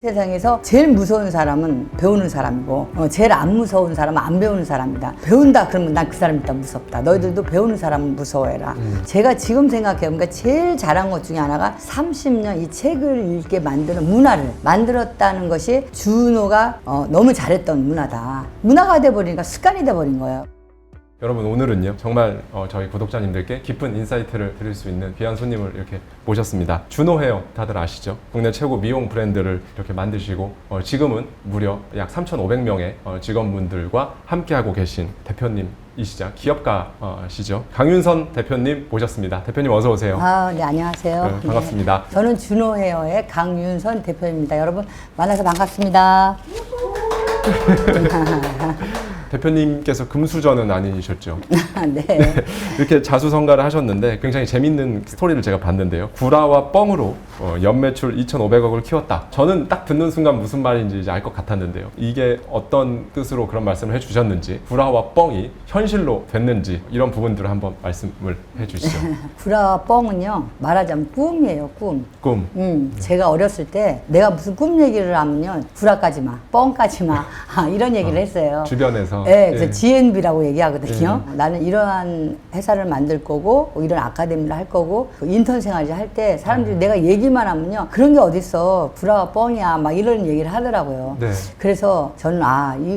세상에서 제일 무서운 사람은 배우는 사람이고 제일 안 무서운 사람은 안 배우는 사람이다. 배운다 그러면 난 그 사람이 일단 무섭다. 너희들도 배우는 사람은 무서워해라. 제가 지금 생각해보니까 제일 잘한 것 중에 하나가 30년 이 책을 읽게 만드는 문화를 만들었다는 것이 준호가 너무 잘했던 문화다. 문화가 돼버리니까 습관이 돼버린 거예요. 여러분, 오늘은요 정말 저희 구독자님들께 깊은 인사이트를 드릴 수 있는 귀한 손님을 이렇게 모셨습니다. 준호 헤어 다들 아시죠? 국내 최고 미용 브랜드를 이렇게 만드시고 지금은 무려 약 3,500명의 직원분들과 함께하고 계신 대표님이시자 기업가시죠. 강윤선 대표님 모셨습니다. 대표님 어서 오세요. 네, 안녕하세요. 네, 반갑습니다. 네. 저는 준호 헤어의 강윤선 대표입니다. 여러분 만나서 반갑습니다. 대표님께서 금수저는 아니셨죠? 네. 네. 이렇게 자수성가를 하셨는데 굉장히 재밌는 스토리를 제가 봤는데요. 구라와 뻥으로 연매출 2,500억을 키웠다. 저는 딱 듣는 순간 무슨 말인지 이제 알 것 같았는데요. 이게 어떤 뜻으로 그런 말씀을 해주셨는지, 구라와 뻥이 현실로 됐는지 이런 부분들을 한번 말씀을 해주시죠. 구라와 뻥은요, 말하자면 꿈이에요, 꿈. 꿈. 제가 어렸을 때 내가 무슨 꿈 얘기를 하면요, 구라까지 마, 뻥까지 마, 이런 얘기를 했어요. 주변에서. 네, 그래서 GNB라고 얘기하거든요. 나는 이러한 회사를 만들 거고, 이런 아카데미를 할 거고, 인턴 생활을 할 때 사람들이 내가 얘기만 하면요, 그런 게 어딨어, 구라와 뻥이야, 막 이런 얘기를 하더라고요. 네. 그래서 저는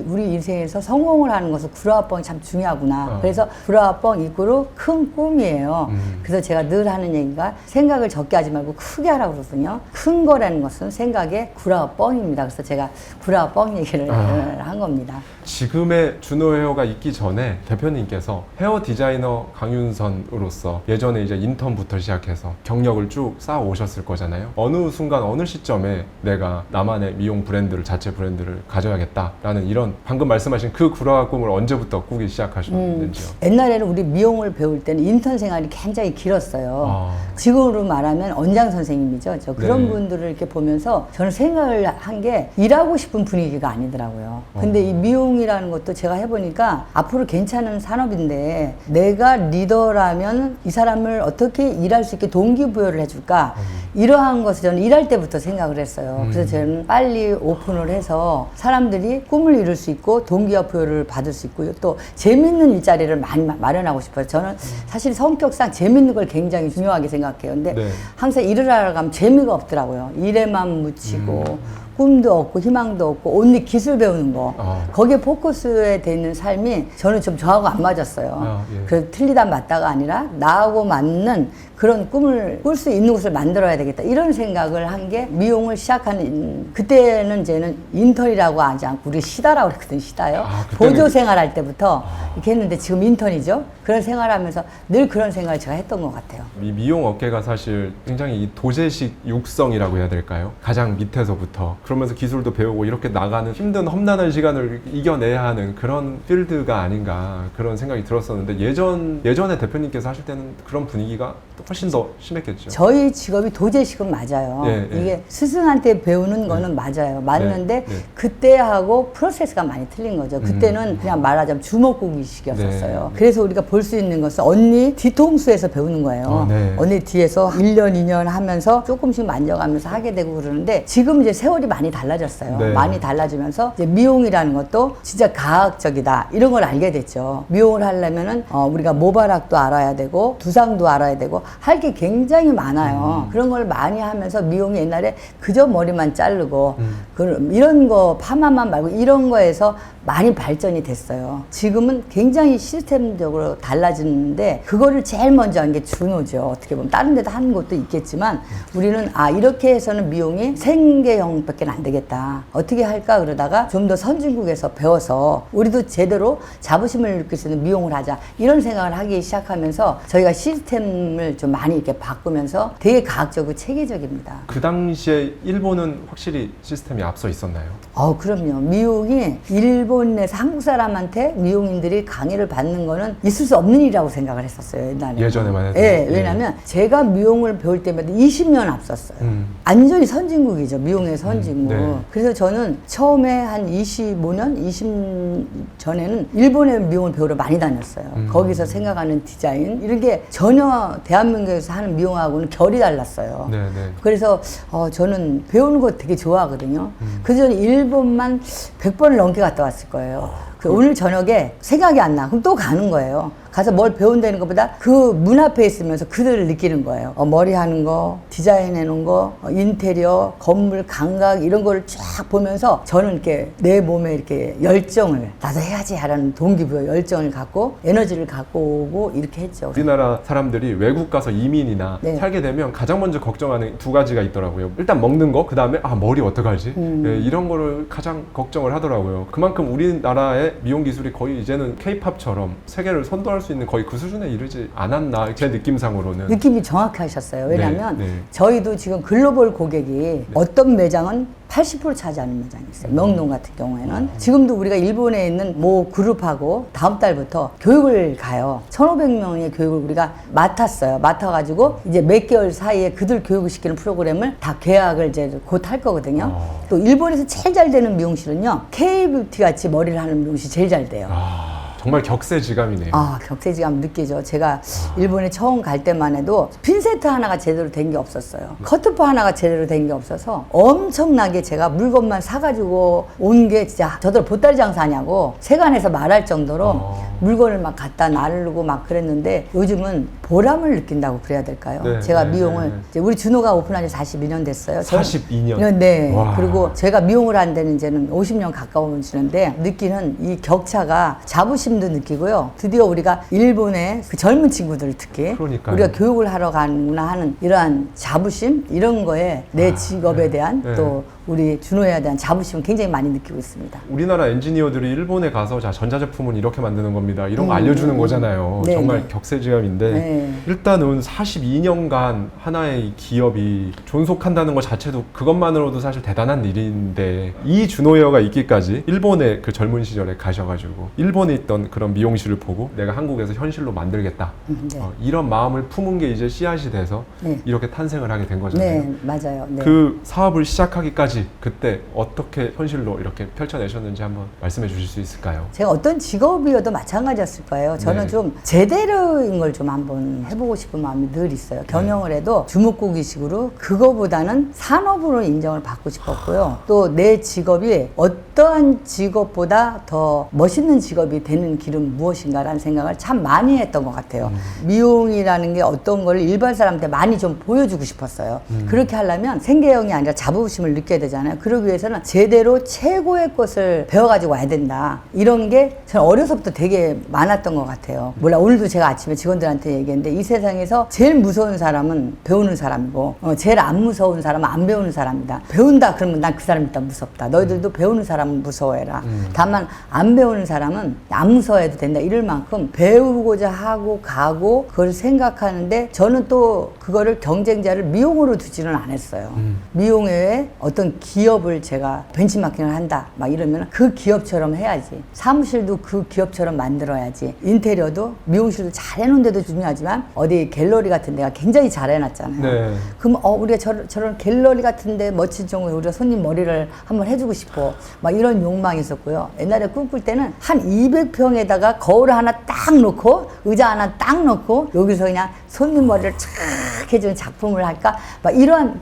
우리 인생에서 성공을 하는 것은 구라와 뻥이 참 중요하구나. 그래서 구라와 뻥 이꼬르 큰 꿈이에요. 그래서 제가 늘 하는 얘기가 생각을 적게 하지 말고 크게 하라고 그러거든요. 큰 거라는 것은 생각의 구라와 뻥입니다. 그래서 제가 구라와 뻥 얘기를 한 겁니다. 지금의 준호 헤어가 있기 전에 대표님께서 헤어 디자이너 강윤선으로서 예전에 이제 인턴부터 시작해서 경력을 쭉 쌓아 오셨을 거잖아요. 어느 순간 어느 시점에 내가 나만의 미용 브랜드를, 자체 브랜드를 가져야겠다라는 이런 방금 말씀하신 그 구라와 꿈을 언제부터 꾸기 시작하셨는지요? 옛날에는 우리 미용을 배울 때는 인턴 생활이 굉장히 길었어요. 지금으로 말하면 원장 선생님이죠. 그런 네. 분들을 이렇게 보면서 저는 생각을 한 게 일하고 싶은 분위기가 아니더라고요. 근데 이 미용이라는 것도 제가 해보니까 앞으로 괜찮은 산업인데 내가 리더라면 이 사람을 어떻게 일할 수 있게 동기부여를 해줄까? 이러한 것을 저는 일할 때부터 생각을 했어요. 그래서 저는 빨리 오픈을 해서 사람들이 꿈을 이룰 수 있고 동기부여를 받을 수 있고 또 재밌는 일자리를 많이 마련하고 싶어요. 저는 사실 성격상 재밌는 걸 굉장히 중요하게 생각해요. 근데 네. 항상 일을 하러 가면 재미가 없더라고요. 일에만 묻히고 꿈도 없고 희망도 없고 온리 기술 배우는 거 거기에 포커스에 돼 있는 삶이 저는 좀 저하고 안 맞았어요. 예. 그래서 틀리다 맞다가 아니라 나하고 맞는 그런 꿈을 꿀 수 있는 곳을 만들어야 되겠다 이런 생각을 한 게 미용을 시작하는 그때는 쟤는 인턴이라고 하지 않고 우리 시다라고 그랬거든요. 시다요. 보조 생활할 때부터 이렇게 했는데 지금 인턴이죠. 그런 생활하면서 늘 그런 생각을 제가 했던 것 같아요. 이 미용 업계가 사실 굉장히 이 도제식 육성이라고 해야 될까요? 가장 밑에서부터 그러면서 기술도 배우고 이렇게 나가는 힘든 험난한 시간을 이겨내야 하는 그런 필드가 아닌가 그런 생각이 들었었는데 예전에 대표님께서 하실 때는 그런 분위기가 훨씬 더 심했겠죠. 저희 직업이 도제식은 맞아요. 네, 네. 이게 스승한테 배우는 거는 맞아요. 맞는데 네, 네. 그때하고 프로세스가 많이 틀린 거죠. 그때는 그냥 말하자면 주먹구기식이었어요. 네. 그래서 우리가 볼 수 있는 것은 언니 뒤통수에서 배우는 거예요. 네. 언니 뒤에서 1년, 2년 하면서 조금씩 만져가면서 하게 되고 그러는데 지금 이제 세월이 많이 달라졌어요. 네. 많이 달라지면서 이제 미용이라는 것도 진짜 과학적이다. 이런 걸 알게 됐죠. 미용을 하려면은 우리가 모발학도 알아야 되고 두상도 알아야 되고 할 게 굉장히 많아요. 그런 걸 많이 하면서 미용이 옛날에 그저 머리만 자르고 이런 거 파마만 말고 이런 거에서 많이 발전이 됐어요. 지금은 굉장히 시스템적으로 달라지는데 그거를 제일 먼저 한 게 준호죠. 어떻게 보면 다른 데도 하는 것도 있겠지만 우리는 이렇게 해서는 미용이 생계형밖에 안 되겠다. 어떻게 할까 그러다가 좀 더 선진국에서 배워서 우리도 제대로 자부심을 느낄 수 있는 미용을 하자. 이런 생각을 하기 시작하면서 저희가 시스템을 좀 많이 이렇게 바꾸면서 되게 과학적이고 체계적입니다. 그 당시에 일본은 확실히 시스템이 앞서 있었나요? 그럼요. 미용이 일본에서 한국 사람한테 미용인들이 강의를 받는 거는 있을 수 없는 일이라고 생각을 했었어요. 옛날에. 예전에만 해도. 네, 왜냐면 제가 미용을 배울 때마다 20년 앞섰어요. 완전히 선진국이죠. 미용의 선진국. 네. 그래서 저는 처음에 한 25년, 20 20년 전에는 일본의 미용을 배우러 많이 다녔어요. 거기서 생각하는 디자인 이런 게 전혀 대한민국에서 하는 미용하고는 결이 달랐어요. 네, 네. 그래서 저는 배우는 거 되게 좋아하거든요. 그래서 저는 일본만 100번을 넘게 갔다 왔을 거예요. 오늘 저녁에 생각이 안 나. 그럼 또 가는 거예요. 가서 뭘 배운다는 것보다 그 문 앞에 있으면서 그들을 느끼는 거예요. 머리 하는 거, 디자인 해놓은 거, 인테리어, 건물, 감각 이런 걸 쫙 보면서 저는 이렇게 내 몸에 이렇게 열정을 나도 해야지 하라는 동기부여 열정을 갖고 에너지를 갖고 오고 이렇게 했죠. 우리나라 사람들이 외국 가서 이민이나 네. 살게 되면 가장 먼저 걱정하는 두 가지가 있더라고요. 일단 먹는 거, 그 다음에 머리 어떡하지? 네, 이런 거를 가장 걱정을 하더라고요. 그만큼 우리나라의 미용 기술이 거의 이제는 K-팝처럼 세계를 선도할 수 있는 거의 그 수준에 이르지 않았나, 제 느낌상으로는. 느낌이 정확히 하셨어요. 왜냐하면 네. 저희도 지금 글로벌 고객이 어떤 매장은 80% 차지하는 매장이 있어요. 명동 같은 경우에는. 지금도 우리가 일본에 있는 모 그룹하고 다음 달부터 교육을 가요. 1,500명의 교육을 우리가 맡았어요. 맡아가지고 이제 몇 개월 사이에 그들 교육을 시키는 프로그램을 다 계약을 이제 곧 할 거거든요. 또 일본에서 제일 잘 되는 미용실은요, K-뷰티 같이 머리를 하는 미용실이 제일 잘 돼요. 정말 격세지감이네요. 격세지감 느끼죠. 제가 일본에 처음 갈 때만 해도 핀세트 하나가 제대로 된 게 없었어요. 커트파 하나가 제대로 된 게 없어서 엄청나게 제가 물건만 사가지고 온 게 진짜 저들 보따리 장사냐고 세간에서 말할 정도로 물건을 막 갖다 나르고 막 그랬는데 요즘은 보람을 느낀다고 그래야 될까요? 네, 제가 네, 미용을 네. 이제 우리 준호가 오픈한 지 42년 됐어요. 42년? 네. 와. 그리고 제가 미용을 한 데는 이제는 50년 가까워지는데 느끼는 이 격차가 자부심도 느끼고요. 드디어 우리가 일본의 그 젊은 친구들 특히 그러니까요. 우리가 교육을 하러 가는구나 하는 이러한 자부심 이런 거에 내 직업에 대한 네. 또 우리 준호에 대한 자부심을 굉장히 많이 느끼고 있습니다. 우리나라 엔지니어들이 일본에 가서 자, 전자제품은 이렇게 만드는 겁니다. 이런 거 알려주는 거잖아요. 네, 정말 네. 격세지감인데 네. 일단은 42년간 하나의 기업이 존속한다는 것 자체도 그것만으로도 사실 대단한 일인데 이 준호헤어가 있기까지 일본에 그 젊은 시절에 가셔가지고 일본에 있던 그런 미용실을 보고 내가 한국에서 현실로 만들겠다. 네. 이런 마음을 품은 게 이제 씨앗이 돼서 네. 이렇게 탄생을 하게 된 거잖아요. 네, 맞아요. 네. 그 사업을 시작하기까지 그때 어떻게 현실로 이렇게 펼쳐내셨는지 한번 말씀해 주실 수 있을까요? 제가 어떤 직업이어도 마찬가지였을 거예요. 저는 네. 좀 제대로인 걸 좀 한번 해보고 싶은 마음이 늘 있어요. 경영을 해도 주목고기식으로 그거보다는 산업으로 인정을 받고 싶었고요. 또 내 직업이 어떠한 직업보다 더 멋있는 직업이 되는 길은 무엇인가라는 생각을 참 많이 했던 것 같아요. 미용이라는 게 어떤 걸 일반 사람한테 많이 좀 보여주고 싶었어요. 그렇게 하려면 생계형이 아니라 자부심을 느껴야 되잖아요. 그러기 위해서는 제대로 최고의 것을 배워가지고 와야 된다. 이런 게 저는 어려서부터 되게 많았던 것 같아요. 몰라, 오늘도 제가 아침에 직원들한테 얘기했는데 이 세상에서 제일 무서운 사람은 배우는 사람이고 제일 안 무서운 사람은 안 배우는 사람이다. 배운다 그러면 난 그 사람이 일단 무섭다. 너희들도 배우는 사람은 무서워해라. 다만 안 배우는 사람은 안 무서워해도 된다. 이럴 만큼 배우고자 하고 가고 그걸 생각하는데 저는 또 그거를 경쟁자를 미용으로 두지는 않았어요. 미용에 어떤 기업을 제가 벤치마킹을 한다 막 이러면 그 기업처럼 해야지. 사무실도 그 기업처럼 만들어야지. 인테리어도 미용실도 잘 해놓은 데도 중요하지만 어디 갤러리 같은 데가 굉장히 잘 해놨잖아요. 네. 그럼 우리가 저런 갤러리 같은 데 멋진 종을 우리가 손님 머리를 한번 해주고 싶어 막 이런 욕망이 있었고요. 옛날에 꿈꿀 때는 한 200평에다가 거울 하나 딱 놓고 의자 하나 딱 놓고 여기서 그냥 손님 머리를 쫙 해주는 작품을 할까 막 이러한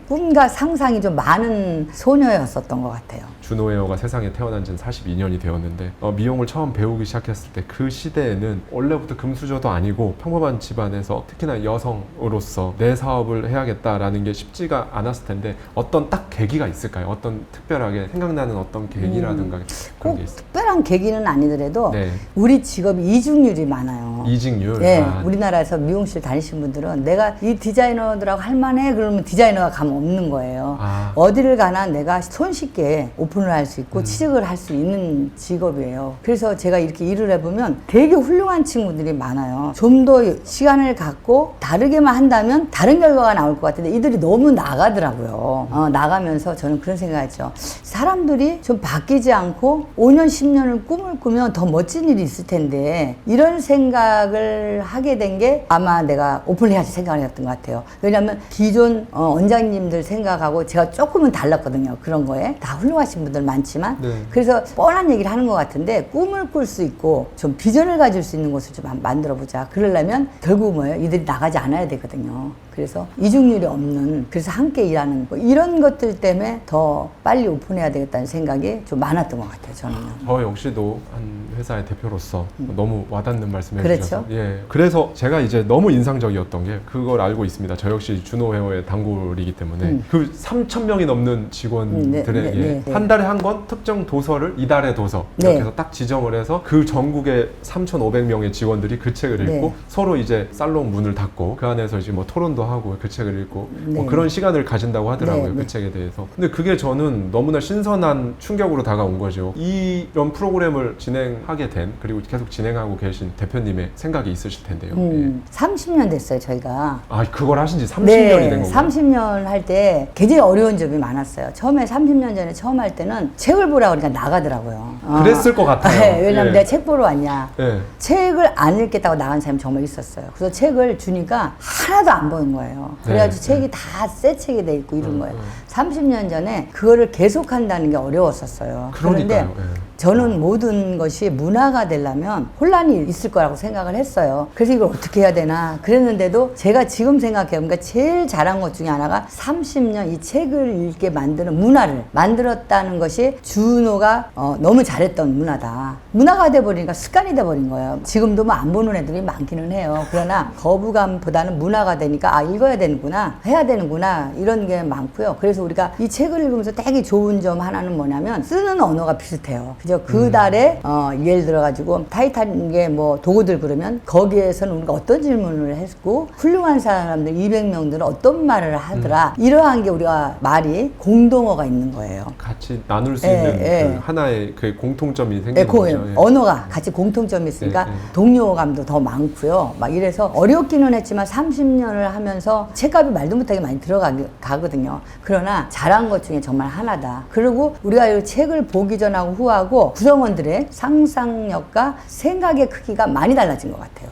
꿈과 상상이 좀 많은 소녀였었던 것 같아요. 준호헤어가 세상에 태어난 지는 42년이 되었는데 미용을 처음 배우기 시작했을 때 그 시대에는 원래부터 금수저도 아니고 평범한 집안에서 특히나 여성으로서 내 사업을 해야겠다라는 게 쉽지가 않았을 텐데 어떤 딱 계기가 있을까요? 어떤 특별하게 생각나는 어떤 계기라든가 그런 꼭 게 있어요? 특별한 계기는 아니더라도 네. 우리 직업이 이중률이 많아요. 이직률? 네, 우리나라에서 미용실 다니신 분들은 내가 이 디자이너들하고 할만해 그러면 디자이너가 가면 없는 거예요. 어디를 가나 내가 손쉽게 오픈을 할 수 있고 취직을 할 수 있는 직업이에요. 그래서 제가 이렇게 일을 해보면 되게 훌륭한 친구들이 많아요. 좀 더 시간을 갖고 다르게만 한다면 다른 결과가 나올 것 같은데 이들이 너무 나가더라고요. 나가면서 저는 그런 생각했죠. 사람들이 좀 바뀌지 않고 5년, 10년을 꿈을 꾸면 더 멋진 일이 있을 텐데 이런 생각을 하게 된 게 아마 내가 오픈해야지 생각을 했던 것 같아요. 왜냐하면 기존 원장님들 생각하고 제가 조금은 달랐거든요. 그런 거에 다 훌륭하신 하신 분들 많지만 네. 그래서 뻔한 얘기를 하는 것 같은데 꿈을 꿀 수 있고 좀 비전을 가질 수 있는 곳을 좀 만들어 보자. 그러려면 결국 뭐예요? 이들이 나가지 않아야 되거든요. 그래서 이중률이 없는, 그래서 함께 일하는 뭐 이런 것들 때문에 더 빨리 오픈해야 되겠다는 생각이 좀 많았던 것 같아요. 저는요. 저 역시도 한 회사의 대표로서 너무 와닿는 말씀해 그렇죠. 주셔서 예. 그래서 제가 이제 너무 인상적이었던 게 그걸 알고 있습니다. 저 역시 준호 헤어의 단골이기 때문에 그 3,000명이 넘는 직원들에게 네. 한 달에 한 권 특정 도서를 이달의 도서 이렇게 네. 해서 딱 지정을 해서 그 전국의 3,500명의 직원들이 그 책을 읽고 네. 서로 이제 살롱 문을 닫고 그 안에서 이제 뭐 토론도 하고 그 책을 읽고 뭐 네. 그런 시간을 가진다고 하더라고요. 네, 그 네. 책에 대해서. 근데 그게 저는 너무나 신선한 충격으로 다가온 거죠. 이런 프로그램을 진행하게 된, 그리고 계속 진행하고 계신 대표님의 생각이 있으실 텐데요. 예. 30년 됐어요, 저희가. 아, 그걸 하신 지 30년이 네, 된 건가요? 30년 할 때 굉장히 어려운 점이 많았어요. 처음에 30년 전에 처음 할 때는 책을 보라고 그러니까 나가더라고요. 그랬을 것 같아요. 네, 왜냐면 예. 내가 책 보러 왔냐. 예. 책을 안 읽겠다고 나간 사람이 정말 있었어요. 그래서 책을 주니까 하나도 안 보는 거예요. 그래가지고 네, 책이 다 새 책이 돼 있고 이런 거예요. 30년 전에 그거를 계속한다는 게 어려웠었어요. 그런데 그러니까요. 예. 저는 모든 것이 문화가 되려면 혼란이 있을 거라고 생각을 했어요. 그래서 이걸 어떻게 해야 되나 그랬는데도 제가 지금 생각해요. 그러니까 제일 잘한 것 중에 하나가 30년 이 책을 읽게 만드는 문화를 만들었다는 것이 준호가 너무 잘했던 문화다. 문화가 돼버리니까 습관이 돼버린 거예요. 지금도 뭐 안 보는 애들이 많기는 해요. 그러나 거부감보다는 문화가 되니까 아 읽어야 되는구나, 해야 되는구나 이런 게 많고요. 그래서 우리가 이 책을 읽으면서 되게 좋은 점 하나는 뭐냐면 쓰는 언어가 비슷해요. 그죠? 그 달에 예를 들어가지고 타이탄의 뭐 도구들 그러면 거기에서는 우리가 어떤 질문을 했고 훌륭한 사람들 200명들은 어떤 말을 하더라. 이러한 게 우리가 말이 공동어가 있는 거예요. 같이 나눌 수 예, 있는 예. 그 하나의 그 공통점이 생기는 네, 거죠. 예. 언어가 같이 공통점이 있으니까 네, 네. 동료감도 더 많고요. 막 이래서 어렵기는 했지만 30년을 하면서 책값이 말도 못하게 많이 들어가거든요. 그러나 잘한 것 중에 정말 하나다. 그리고 우리가 이 책을 보기 전하고 후하고 구성원들의 상상력과 생각의 크기가 많이 달라진 것 같아요.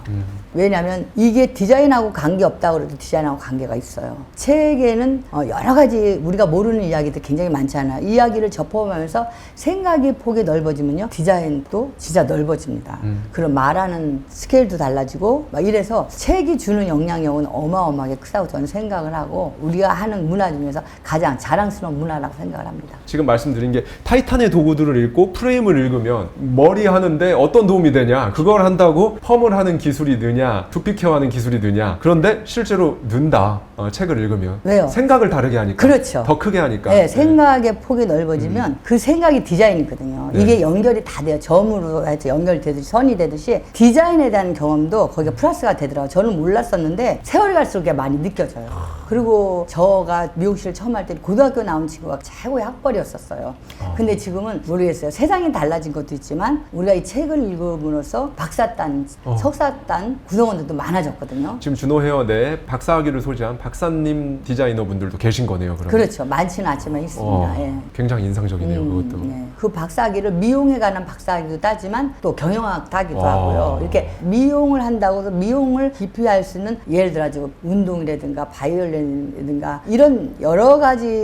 왜냐하면 이게 디자인하고 관계없다고 그래도 디자인하고 관계가 있어요. 책에는 여러 가지 우리가 모르는 이야기들 굉장히 많잖아요. 이야기를 접해보면서 생각의 폭이 넓어지면요 디자인도 진짜 넓어집니다. 그런 말하는 스케일도 달라지고 막 이래서 책이 주는 영향력은 어마어마하게 크다고 저는 생각을 하고 우리가 하는 문화 중에서 가장 자랑스러운 문화라고 생각을 합니다. 지금 말씀드린 게 타이탄의 도구들을 읽고 프레임을 읽으면 머리 하는데 어떤 도움이 되냐, 그걸 한다고 펌을 하는 기술이 느냐, 두피 케어하는 기술이 느냐. 그런데 실제로 는다. 책을 읽으면 왜요? 생각을 다르게 하니까, 그렇죠. 더 크게 하니까. 네, 생각의 폭이 넓어지면 그 생각이 디자인이거든요. 네. 이게 연결이 다 돼요. 점으로 해서 연결되듯이 선이 되듯이 디자인에 대한 경험도 거기에 플러스가 되더라고요. 저는 몰랐었는데 세월이 갈수록 그게 많이 느껴져요. 그리고 저가 미용실 처음 할 때 고등학교 나온 친구가 최고의 학벌이었었어요. 근데 지금은 모르겠어요. 세상이 달라진 것도 있지만 우리가 이 책을 읽음으로써 박사단, 석사단 구성원들도 많아졌거든요. 지금 준호 헤어 내 박사학위를 소지한 박사님 디자이너 분들도 계신 거네요. 그러면. 그렇죠. 많지는 않지만 있습니다. 예. 굉장히 인상적이네요. 그것도. 네. 그 박사학위를 미용에 관한 박사학위도 따지만 또 경영학 따기도 와. 하고요. 이렇게 미용을 한다고 해서 미용을 기피할 수 있는 예를 들어가지고 운동이라든가 바이올린이라든가 이런 여러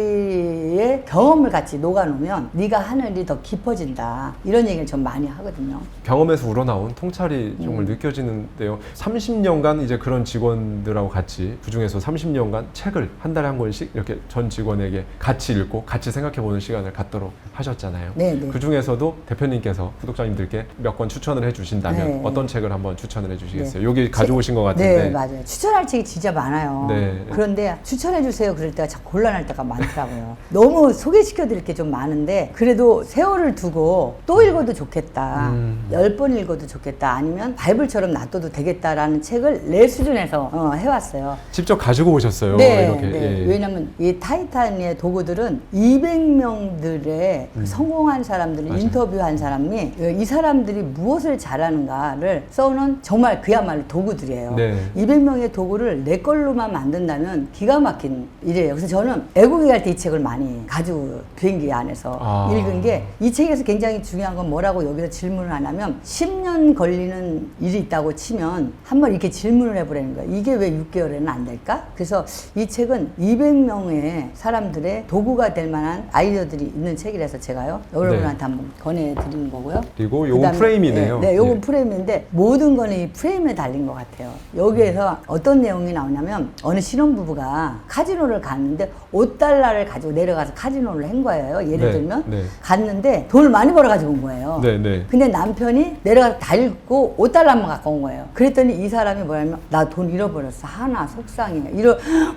가지의 경험을 같이 녹아놓으면 네가 하는 일이 더 깊어진다. 이런 얘기를 좀 많이 하거든요. 경험에서 우러나온 통찰이 정말 느껴지는데요. 30년간 이제 그런 직원들하고 같이 그중에서 30년간 책을 한 달에 한 권씩 이렇게 전 직원에게 같이 읽고 같이 생각해보는 시간을 갖도록 하셨잖아요. 네네. 그 중에서도 대표님께서 구독자님들께 몇 권 추천을 해주신다면 네. 어떤 책을 한번 추천을 해주시겠어요? 여기 가져오신 것 같은데. 네, 맞아요. 추천할 책이 진짜 많아요. 네. 그런데 추천해주세요 그럴 때가 참 곤란할 때가 많더라고요. 너무 소개시켜드릴 게 좀 많은데 그래도 세월을 두고 또 읽어도 좋겠다. 10번 읽어도 좋겠다. 아니면 바이블처럼 놔둬도 되겠다라는 책을 내 수준에서 해왔어요. 직접 가지고 오셨어요. 네, 이렇게. 네. 예. 왜냐면 이 타이탄의 도구들은 200명들의 성공한 사람들을 맞아요. 인터뷰한 사람이 이 사람들이 무엇을 잘하는가를 써놓은 정말 그야말로 도구들이에요. 네. 200명의 도구를 내 걸로만 만든다면 기가 막힌 일이에요. 그래서 저는 애국에 갈 때 이 책을 많이 가지고 비행기 안에서 읽은 게 이 책에서 굉장히 중요한 건 뭐라고 여기서 질문을 안 하면 10년 걸리는 일이 있다고 치면 한번 이렇게 질문을 해보라는 거야. 이게 왜 6개월에는 안 될까? 그래서 이 책은 200명의 사람들의 도구가 될 만한 아이디어들이 있는 책이라서 제가요 여러분한테 한번 권해드리는 거고요. 그리고 요건 그다음에, 프레임이네요. 네, 요건 예. 프레임인데 모든 거는 이 프레임에 달린 것 같아요. 여기에서 어떤 내용이 나오냐면 어느 신혼부부가 카지노를 갔는데 5달러를 가지고 내려가서 카지노를 한 거예요. 예를 네, 들면 네. 갔는데 돈을 많이 벌어가지고 온 거예요. 네, 네. 근데 남편이 내려가서 다 읽고 5달러만 갖고 온 거예요. 그랬더니 이 사람이 뭐냐면 나 돈 잃어버렸어. 하나 속상해.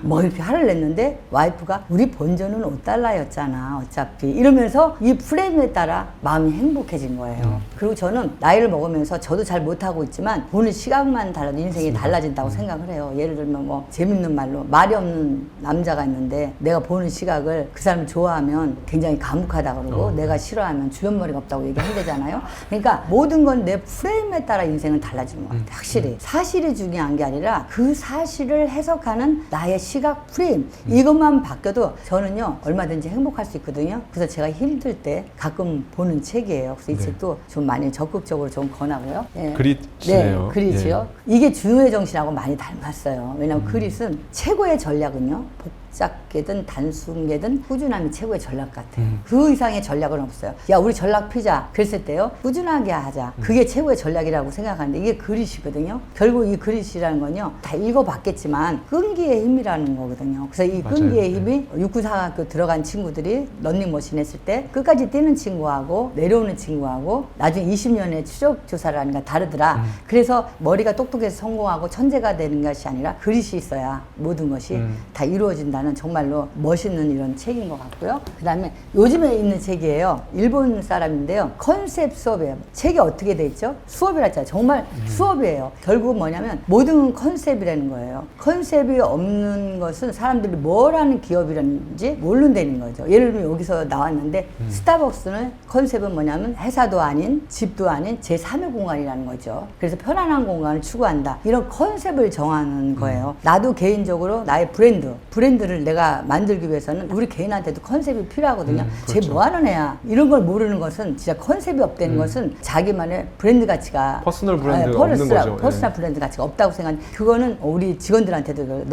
뭐 이렇게 화를 냈는데 와이프가 우리 본전은 5달러였잖아. 어차피. 이러면서 이 프레임에 따라 마음이 행복해진 거예요. 그리고 저는 나이를 먹으면서 저도 잘 못하고 있지만 보는 시각만 달라도 인생이 달라진다고 생각을 해요. 예를 들면 뭐 재밌는 말로 말이 없는 남자가 있는데 내가 보는 시각을 그 사람을 좋아하면 굉장히 감옥하다 그러고 내가 싫어하면 주변 머리가 없다고 얘기하잖아요. 그러니까 모든 건 내 프레임에 따라 인생은 달라지는 것 같아요. 확실히 사실이 중요한 게 아니라 그 사실을 해석하는 나의 시각 프레임 이것만 바뀌어도 저는요 얼마든지 행복할 수 있거든요. 그래서 제가 힘들 때 가끔 보는 책이에요. 그래서 이 네. 책도 좀 많이 적극적으로 좀 권하고요. 예. 그릿이네요. 네, 그릿이요. 이게 준호의 정신하고 많이 닮았어요. 왜냐하면 그릿은 최고의 전략은요. 복잡게든 단순게든 꾸준함이 최고의 전략 같아요. 그 이상의 전략은 없어요. 야 우리 전략 피자 그랬을 때요. 꾸준하게 하자. 그게 최고의 전략이라고 생각하는데 이게 그릿이거든요. 결국 이 그릿이라는 건요. 다 읽어봤겠지만 끈기의 힘이라는 거거든요. 그래서 이 맞아요. 끈기의 힘이 육군사관학교 들어간 친구들이 런닝머신 했을 때 끝까지 뛰는 친구하고 내려오는 친구하고 나중에 20년의 추적 조사를 하니까 다르더라. 그래서 머리가 똑똑해서 성공하고 천재가 되는 것이 아니라 그릿이 있어야 모든 것이 다 이루어진다는 정말로 멋있는 이런 책인 것 같고요. 그 다음에 요즘에 있는 책이에요. 일본 사람인데요. 컨셉 수업이에요. 책이 어떻게 돼 있죠? 수업이라 했잖아요. 정말 수업이에요. 결국은 뭐냐면 모든 컨셉이라는 거예요. 컨셉이 없는 것은 사람들이 뭘 하는 기업이라는지 모른다는 거죠. 예를 들면 여기서 나왔는데 스타벅스는 컨셉은 뭐냐면 회사도 아닌 집도 아닌 제3의 공간이라는 거죠. 그래서 편안한 공간을 추구한다. 이런 컨셉을 정하는 거예요. 나도 개인적으로 나의 브랜드를 내가 만들기 위해서는 우리 개인한테도 컨셉이 필요하거든요. 그렇죠. 쟤 뭐 하는 애야? 이런 걸 모르는 것은 진짜 컨셉이 없다는 것은 자기만의 브랜드 가치가 퍼스널 브랜드가 없는 거죠. 퍼스널 브랜드 가치가 없다고 생각하는 그거는 우리 직원들한테도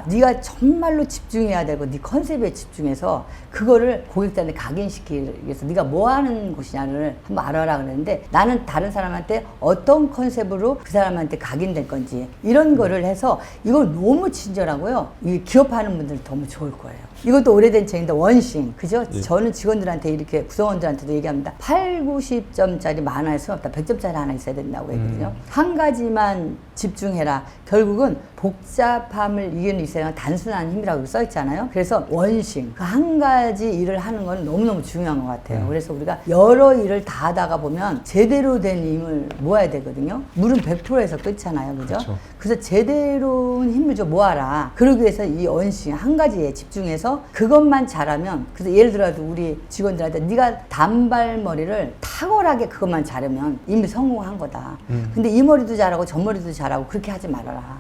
네가 정말로 집중해야 되고 네 컨셉에 집중해서 그거를 고객들한테 각인시키기 위해서 네가 뭐 하는 곳이냐를 한번 알아라 그랬는데 나는 다른 사람한테 어떤 컨셉으로 그 사람한테 각인될 건지 이런 거를 해서 이걸 너무 친절하고요. 이 기업하는 분들 너무 좋을 거예요. 이것도 오래된 책인데 원싱 그죠? 예. 저는 직원들한테 이렇게 구성원들한테도 얘기합니다. 8, 90점짜리 만화일 수는 없다. 100점짜리 하나 있어야 된다고 했거든요. 한 가지만 집중해라. 결국은 복잡함을 이기는 이세가 단순한 힘이라고 써 있잖아요. 그래서 원싱 그 한 가지 일을 하는 건 너무너무 중요한 것 같아요. 그래서 우리가 여러 일을 다 하다가 보면 제대로 된 힘을 모아야 되거든요. 물은 100%에서 끝이잖아요. 그죠? 그렇죠. 그래서 제대로 힘을 좀 모아라. 그러기 위해서 이 원싱 한 가지에 집중해서 그것만 잘하면 그래서 예를 들어도 우리 직원들한테 네가 단발머리를 탁월하게 그것만 잘하면 이미 성공한 거다. 근데 이 머리도 잘하고 저 머리도 잘하고 그렇게 하지 말아라.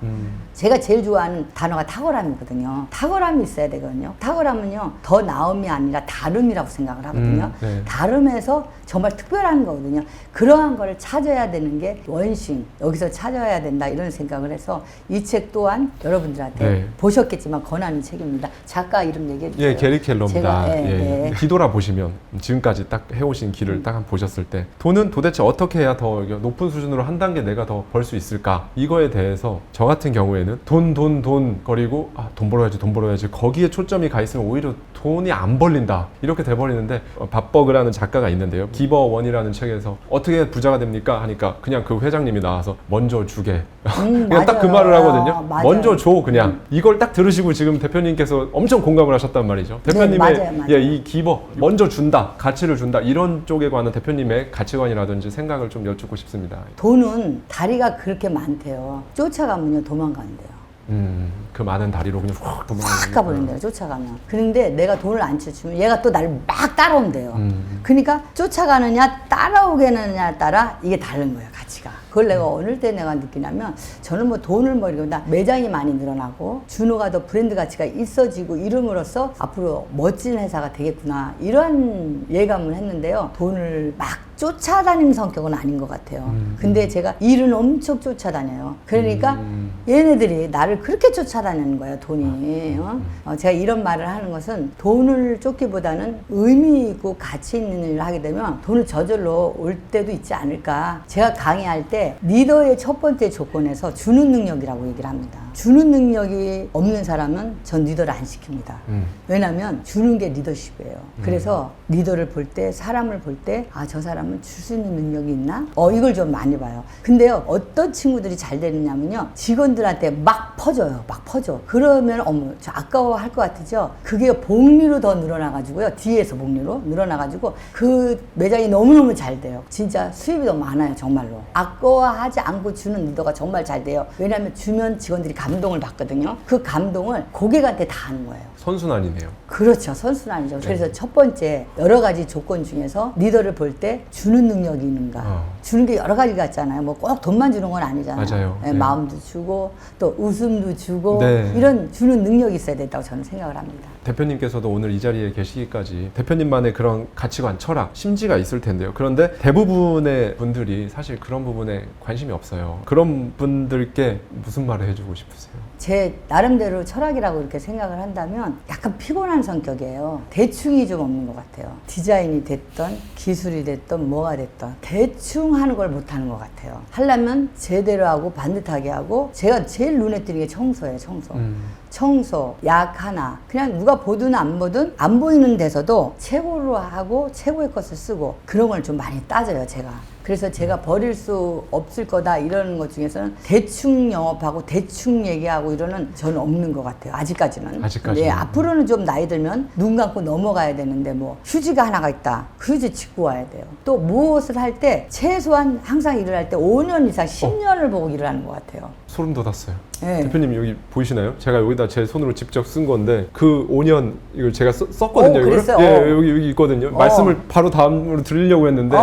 제가 제일 좋아하는 단어가 탁월함이거든요. 탁월함이 있어야 되거든요. 탁월함은요 더 나음이 아니라 다름이라고 생각을 하거든요. 네. 다름에서 정말 특별한 거거든요. 그러한 거를 찾아야 되는 게 원싱 여기서 찾아야 된다 이런 생각을 해서 이 책 또한 여러분들한테 네. 보셨겠지만 권하는 책입니다. 작가 이름 얘기해 주세요. 예, 게리 켈러입니다. 제가, 예. 뒤돌아보시면 지금까지 딱 해오신 길을 딱 한번 보셨을 때 돈은 도대체 어떻게 해야 더 높은 수준으로 한 단계 내가 더 벌 수 있을까? 이거에 대해서 저 같은 경우에는 돈 거리고 돈 벌어야지 거기에 초점이 가 있으면 오히려 돈이 안 벌린다 이렇게 돼버리는데 밥버그라는 작가가 있는데요. 기버원이라는 책에서 어떻게 부자가 됩니까? 하니까 그냥 그 회장님이 나와서 먼저 주게 그냥 딱 그 맞아요. 말을 하거든요. 맞아요. 먼저 줘 그냥 이걸 딱 들으시고 지금 대표님께서 엄청 공감을 하셨단 말이죠. 대표님의 맞아요. 예, 이 기버 먼저 준다 가치를 준다 이런 쪽에 관한 대표님의 가치관이라든지 생각을 좀 여쭙고 싶습니다. 돈은 다리가 그렇게 많대요. 쫓아가면요 도망가는데요. 그 많은 다리로 그냥 확 도망가는 확 가버린대요 쫓아가면. 그런데 내가 돈을 안 쫓으면 얘가 또 나를 막 따라온대요. 그러니까 쫓아가느냐 따라오겠느냐에 따라 이게 다른 거예요 가치가. 그걸 내가 어느 때 내가 느끼냐면 저는 뭐 돈을 벌기보다 매장이 많이 늘어나고 준호가 더 브랜드 가치가 있어지고 이름으로써 앞으로 멋진 회사가 되겠구나 이런 예감을 했는데요. 돈을 막 쫓아다니는 성격은 아닌 것 같아요. 근데 제가 일은 엄청 쫓아다녀요. 그러니까 얘네들이 나를 그렇게 쫓아다니는 거예요, 돈이. 제가 이런 말을 하는 것은 돈을 쫓기보다는 의미 있고 가치 있는 일을 하게 되면 돈을 저절로 올 때도 있지 않을까. 제가 강의할 때 리더의 첫 번째 조건에서 주는 능력이라고 얘기를 합니다. 주는 능력이 없는 사람은 전 리더를 안 시킵니다. 왜냐하면 주는 게 리더십이에요. 그래서 리더를 볼 때, 사람을 볼 때, 아, 저 사람은 줄 수 있는 능력이 있나? 이걸 좀 많이 봐요. 근데요, 어떤 친구들이 잘 되느냐면요, 직원들한테 막 퍼줘요. 막 퍼줘. 그러면, 어머, 저 아까워할 것 같으죠? 그게 복리로 더 늘어나가지고요, 뒤에서 복리로 늘어나가지고, 그 매장이 너무너무 잘 돼요. 진짜 수입이 너무 많아요, 정말로. 아까워하지 않고 주는 리더가 정말 잘 돼요. 왜냐하면 주면 직원들이 감동을 받거든요. 그 감동을 고객한테 다 하는 거예요. 선순환이네요. 그렇죠. 선순환이죠. 그래서 첫 번째 여러 가지 조건 중에서 리더를 볼 때 주는 능력이 있는가. 주는 게 여러 가지 같잖아요. 뭐 꼭 돈만 주는 건 아니잖아요. 맞아요. 네, 네. 마음도 주고 또 웃음도 주고 네. 이런 주는 능력이 있어야 된다고 저는 생각을 합니다. 대표님께서도 오늘 이 자리에 계시기까지 대표님만의 그런 가치관, 철학, 심지가 있을 텐데요. 그런데 대부분의 분들이 사실 그런 부분에 관심이 없어요. 그런 분들께 무슨 말을 해주고 싶으세요? 제 나름대로 철학이라고 이렇게 생각을 한다면 약간 피곤한 성격이에요. 대충이 좀 없는 것 같아요. 디자인이 됐던 기술이 됐던 뭐가 됐던 대충 하는 걸 못하는 것 같아요. 하려면 제대로 하고 반듯하게 하고 제가 제일 눈에 띄는 게 청소예요. 청소, 약 하나. 그냥 누가 보든 안 보든 안 보이는 데서도 최고로 하고 최고의 것을 쓰고 그런 걸 좀 많이 따져요, 제가. 그래서 제가 버릴 수 없을 거다 이러는 것 중에서는 대충 영업하고 대충 얘기하고 이러는 저는 없는 것 같아요. 아직까지는. 네, 앞으로는 좀 나이 들면 눈 감고 넘어가야 되는데 뭐 휴지가 하나가 있다. 그 휴지 짚고 와야 돼요. 또 무엇을 할 때 최소한 항상 일을 할 때 5년 이상 10년을 보고 일을 하는 것 같아요. 소름 돋았어요. 네. 대표님 여기 보이시나요? 제가 여기다 제 손으로 직접 쓴 건데 그 5년 이걸 제가 썼거든요. 그랬어요? 예, 여기 있거든요. 말씀을 바로 다음으로 드리려고 했는데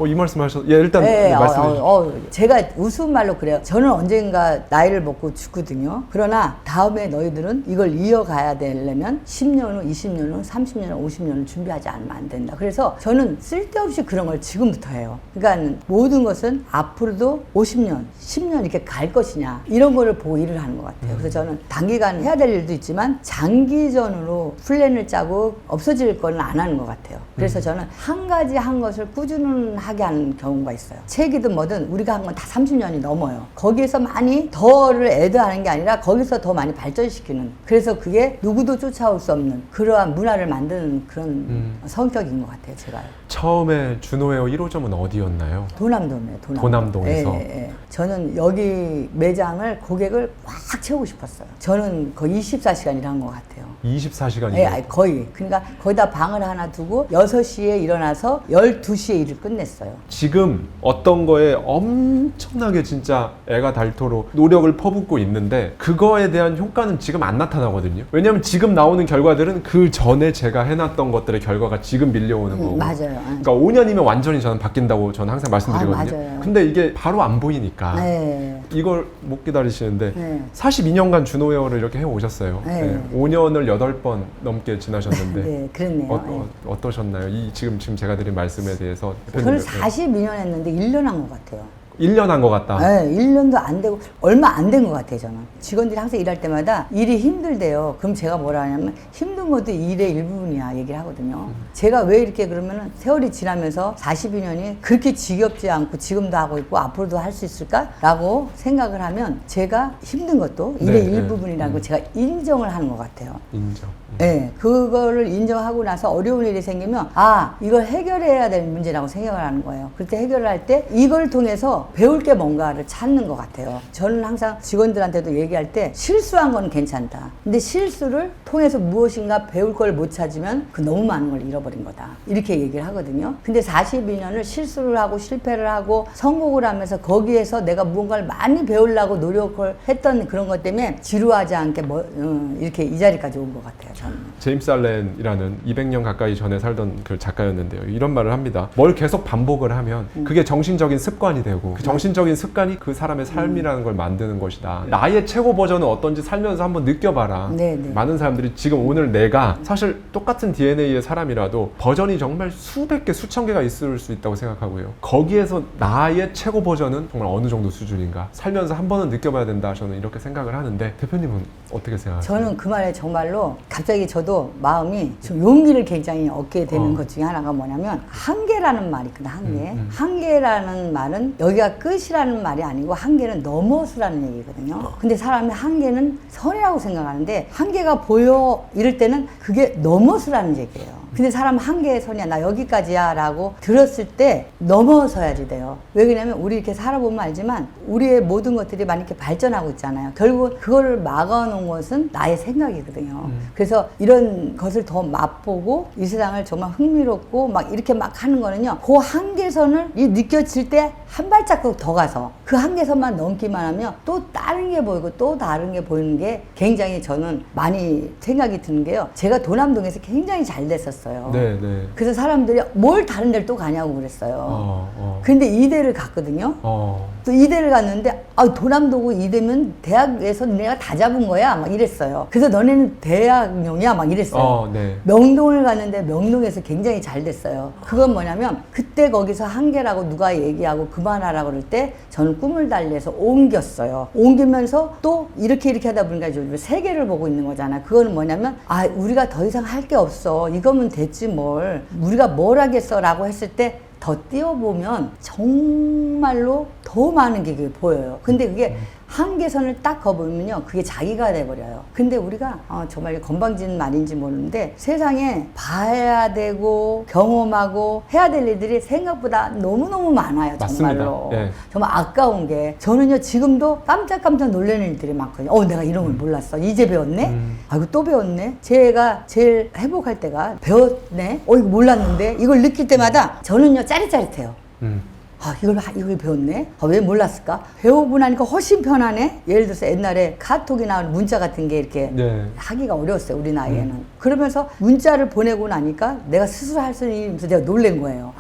이 말씀 하셔서 일단 말씀해 주시죠. 제가 우스운 말로 그래요. 저는 언젠가 나이를 먹고 죽거든요. 그러나 다음에 너희들은 이걸 이어가야 되려면 10년 후, 20년 후, 30년 후, 50년을 준비하지 않으면 안 된다. 그래서 저는 쓸데없이 그런 걸 지금부터 해요. 그러니까 모든 것은 앞으로도 50년, 10년 이렇게 갈 것이냐 이런 거를 보고 일을 하는 것 같아요. 그래서 저는 단기간 해야 될 일도 있지만 장기전으로 플랜을 짜고 없어질 거는 안 하는 것 같아요. 그래서 저는 한 가지 한 것을 꾸준하게 하는 경우가 있어요. 책이든 뭐든 우리가 한 건 다 30년이 넘어요. 거기에서 많이 더를 애드하는 게 아니라 거기서 더 많이 발전시키는, 그래서 그게 누구도 쫓아올 수 없는 그러한 문화를 만드는 그런 성격인 것 같아요, 제가요. 처음에 준호헤어 1호점은 어디였나요? 도남동이에요. 도남동에서. 예. 저는 여기 매장을 고객을 꽉 채우고 싶었어요. 저는 거의 24시간 일한 것 같아요. 24시간이요? 예, 거의. 그러니까 거기다 방을 하나 두고 6시에 일어나서 12시에 일을 끝냈어요. 지금 어떤 거에 엄청나게 진짜 애가 닳도록 노력을 퍼붓고 있는데 그거에 대한 효과는 지금 안 나타나거든요. 왜냐면 지금 나오는 결과들은 그 전에 제가 해놨던 것들의 결과가 지금 밀려오는 거고. 맞아요. 그러니까 5년이면 완전히 저는 바뀐다고 저는 항상 말씀드리거든요. 맞아요. 근데 이게 바로 안 보이니까 네. 이걸 못 기다리시는데 네. 42년간 준호헤어를 이렇게 해오셨어요. 네. 5년을 8번 넘게 지나셨는데 네, 그렇네요. 어떠셨나요? 지금 제가 드린 말씀에 대해서 저는 42년 했는데 1년 한 것 같아요. 1년 한 것 같다. 네, 1년도 안 되고 얼마 안 된 것 같아요, 저는. 직원들이 항상 일할 때마다 일이 힘들대요. 그럼 제가 뭐라 하냐면 힘든 것도 일의 일부분이야 얘기를 하거든요. 제가 왜 이렇게 그러면은 세월이 지나면서 42년이 그렇게 지겹지 않고 지금도 하고 있고 앞으로도 할 수 있을까라고 생각을 하면 제가 힘든 것도 일의 일부분이라는 걸 제가 인정을 하는 것 같아요. 인정. 네, 그거를 인정하고 나서 어려운 일이 생기면 이걸 해결해야 될 문제라고 생각을 하는 거예요. 그때 해결을 할 때 이걸 통해서 배울 게 뭔가를 찾는 것 같아요. 저는 항상 직원들한테도 얘기할 때 실수한 건 괜찮다. 근데 실수를 통해서 무엇인가 배울 걸 못 찾으면 그 너무 많은 걸 잃어버린 거다. 이렇게 얘기를 하거든요. 근데 42년을 실수를 하고 실패를 하고 성공을 하면서 거기에서 내가 무언가를 많이 배우려고 노력을 했던 그런 것 때문에 지루하지 않게 이렇게 이 자리까지 온 것 같아요. 저는. 제임스 알렌이라는 200년 가까이 전에 살던 그 작가였는데요. 이런 말을 합니다. 뭘 계속 반복을 하면 그게 정신적인 습관이 되고 그 정신적인 습관이 그 사람의 삶이라는 걸 만드는 것이다. 나의 최고 버전은 어떤지 살면서 한번 느껴봐라. 네네. 많은 사람들이 지금 오늘 내가 사실 똑같은 DNA의 사람이라도 버전이 정말 수백 개, 수천 개가 있을 수 있다고 생각하고요. 거기에서 나의 최고 버전은 정말 어느 정도 수준인가 살면서 한 번은 느껴봐야 된다. 저는 이렇게 생각을 하는데 대표님은 어떻게 생각하세요? 저는 그 말에 정말로 갑자기 저도 마음이 좀 용기를 굉장히 얻게 되는 것 중에 하나가 뭐냐면 한계라는 말이 있거든. 한계. 한계라는 말은 여기가 끝이라는 말이 아니고 한계는 넘어서라는 얘기거든요. 근데 사람이 한계는 선이라고 생각하는데 한계가 보여 이럴 때는 그게 넘어서라는 얘기예요. 근데 사람 한계의 선이야 나 여기까지야 라고 들었을 때 넘어서야지 돼요. 왜 그러냐면 우리 이렇게 살아보면 알지만 우리의 모든 것들이 많이 이렇게 발전하고 있잖아요. 결국은 그거를 막아놓은 것은 나의 생각이거든요. 그래서 이런 것을 더 맛보고 이 세상을 정말 흥미롭고 막 이렇게 막 하는 거는요. 그 한계선을 느껴질 때 한 발자국 더 가서 그 한계선만 넘기만 하면 또 다른 게 보이고 또 다른 게 보이는 게 굉장히 저는 많이 생각이 드는 게요. 제가 도남동에서 굉장히 잘 됐었어요. 네, 네. 그래서 사람들이 뭘 다른 데를 또 가냐고 그랬어요. 근데 이대를 갔거든요. 또 이대를 갔는데 도남도고 이대면 대학에서 내가 다 잡은 거야 막 이랬어요. 그래서 너네는 대학용이야 막 이랬어요. 네. 명동을 갔는데 명동에서 굉장히 잘 됐어요. 그건 뭐냐면 그때 거기서 한계라고 누가 얘기하고 그만하라고 그럴 때 저는 꿈을 달리해서 옮겼어요. 옮기면서 또 이렇게 하다 보니까 요즘 세계를 보고 있는 거잖아요. 그거는 뭐냐면 우리가 더 이상 할 게 없어. 이거면 됐지 뭘. 우리가 뭘 하겠어 라고 했을 때 더 뛰어보면 정말로 더 많은 게 그게 보여요. 근데 그게 한계선을 딱 거보면요 그게 자기가 돼버려요. 근데 우리가 정말 건방진 말인지 모르는데 세상에 봐야 되고 경험하고 해야 될 일들이 생각보다 너무너무 많아요. 정말로. 맞습니다. 네. 정말 아까운 게 저는요 지금도 깜짝깜짝 놀라는 일들이 많거든요. 내가 이런 걸 몰랐어. 이제 배웠네? 아이고 또 배웠네? 제가 제일 행복할 때가 배웠네? 이거 몰랐는데 이걸 느낄 때마다 저는요 짜릿짜릿해요. 이걸 배웠네? 왜 몰랐을까? 배우고 나니까 훨씬 편하네? 예를 들어서 옛날에 카톡이나 문자 같은 게 이렇게 하기가 어려웠어요, 우리 나이에는. 그러면서 문자를 보내고 나니까 내가 스스로 할 수 있는 일이면서 내가 놀란 거예요.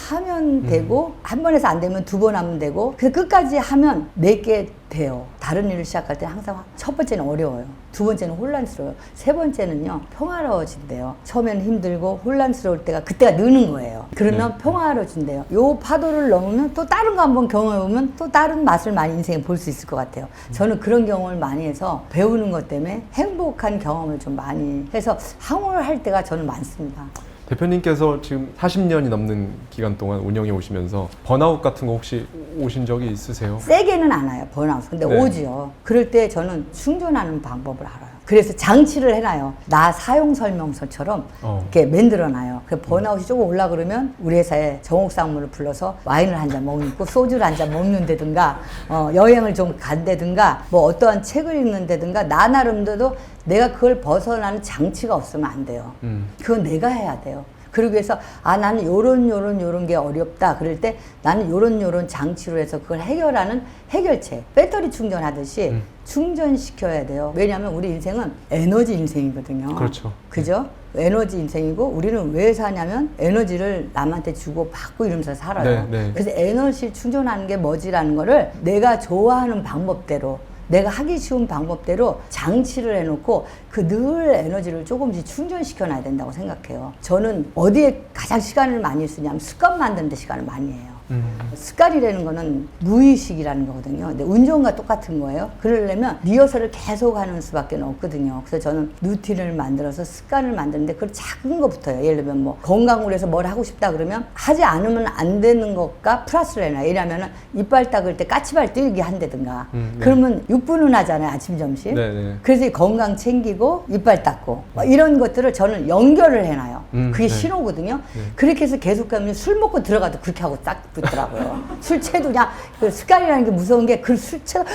하면 되고, 한 번 해서 안 되면 두 번 하면 되고, 그래서 끝까지 하면 내게 돼요. 다른 일을 시작할 때 항상 첫 번째는 어려워요. 두 번째는 혼란스러워요. 세 번째는요, 평화로워진대요. 처음에는 힘들고 혼란스러울 때가 그때가 느는 거예요. 그러면 평화로워진대요. 요 파도를 넘으면 또 다른 거 한번 경험해보면 또 다른 맛을 많이 인생에 볼 수 있을 것 같아요. 저는 그런 경험을 많이 해서 배우는 것 때문에 행복한 경험을 좀 많이 해서 항홀할 때가 저는 많습니다. 대표님께서 지금 40년이 넘는 기간 동안 운영해 오시면서 번아웃 같은 거 혹시 오신 적이 있으세요? 세게는 안 와요, 번아웃. 근데 오지요. 그럴 때 저는 충전하는 방법을 알아요. 그래서 장치를 해놔요. 나 사용 설명서처럼 이렇게 만들어놔요. 그 번아웃이 조금 올라 그러면 우리 회사에 정옥상무를 불러서 와인을 한 잔 먹고 소주를 한 잔 먹는다든가 여행을 좀 간다든가 뭐 어떠한 책을 읽는다든가 나 나름대로 내가 그걸 벗어나는 장치가 없으면 안 돼요. 그건 내가 해야 돼요. 그러기 위해서 나는 요런 게 어렵다 그럴 때 나는 요런 장치로 해서 그걸 해결하는 해결책, 배터리 충전하듯이 충전시켜야 돼요. 왜냐하면 우리 인생은 에너지 인생이거든요. 그렇죠. 그죠? 에너지 인생이고 우리는 왜 사냐면 에너지를 남한테 주고 받고 이러면서 살아요. 그래서 에너지 충전하는 게 뭐지라는 거를 내가 좋아하는 방법대로 내가 하기 쉬운 방법대로 장치를 해놓고 그 늘 에너지를 조금씩 충전시켜 놔야 된다고 생각해요. 저는 어디에 가장 시간을 많이 쓰냐면 습관 만드는 데 시간을 많이 해요. 습관이라는 거는 무의식이라는 거거든요. 근데 운전과 똑같은 거예요. 그러려면 리허설을 계속 하는 수밖에 없거든요. 그래서 저는 루틴을 만들어서 습관을 만드는데 그걸 작은 거부터요. 예를 들면 뭐 건강을 위해서 뭘 하고 싶다 그러면 하지 않으면 안 되는 것과 플러스를 해놔요. 왜냐면은 이빨 닦을 때 까치발 뛰기 한다든가 그러면 6분은 하잖아요. 아침 점심. 그래서 이 건강 챙기고 이빨 닦고 이런 것들을 저는 연결을 해놔요. 그게 신호거든요. 그렇게 해서 계속 가면 술 먹고 들어가도 그렇게 하고 딱 있더라고요. 술 채도 그냥 그 습관이라는 게 무서운 게 그 술 채도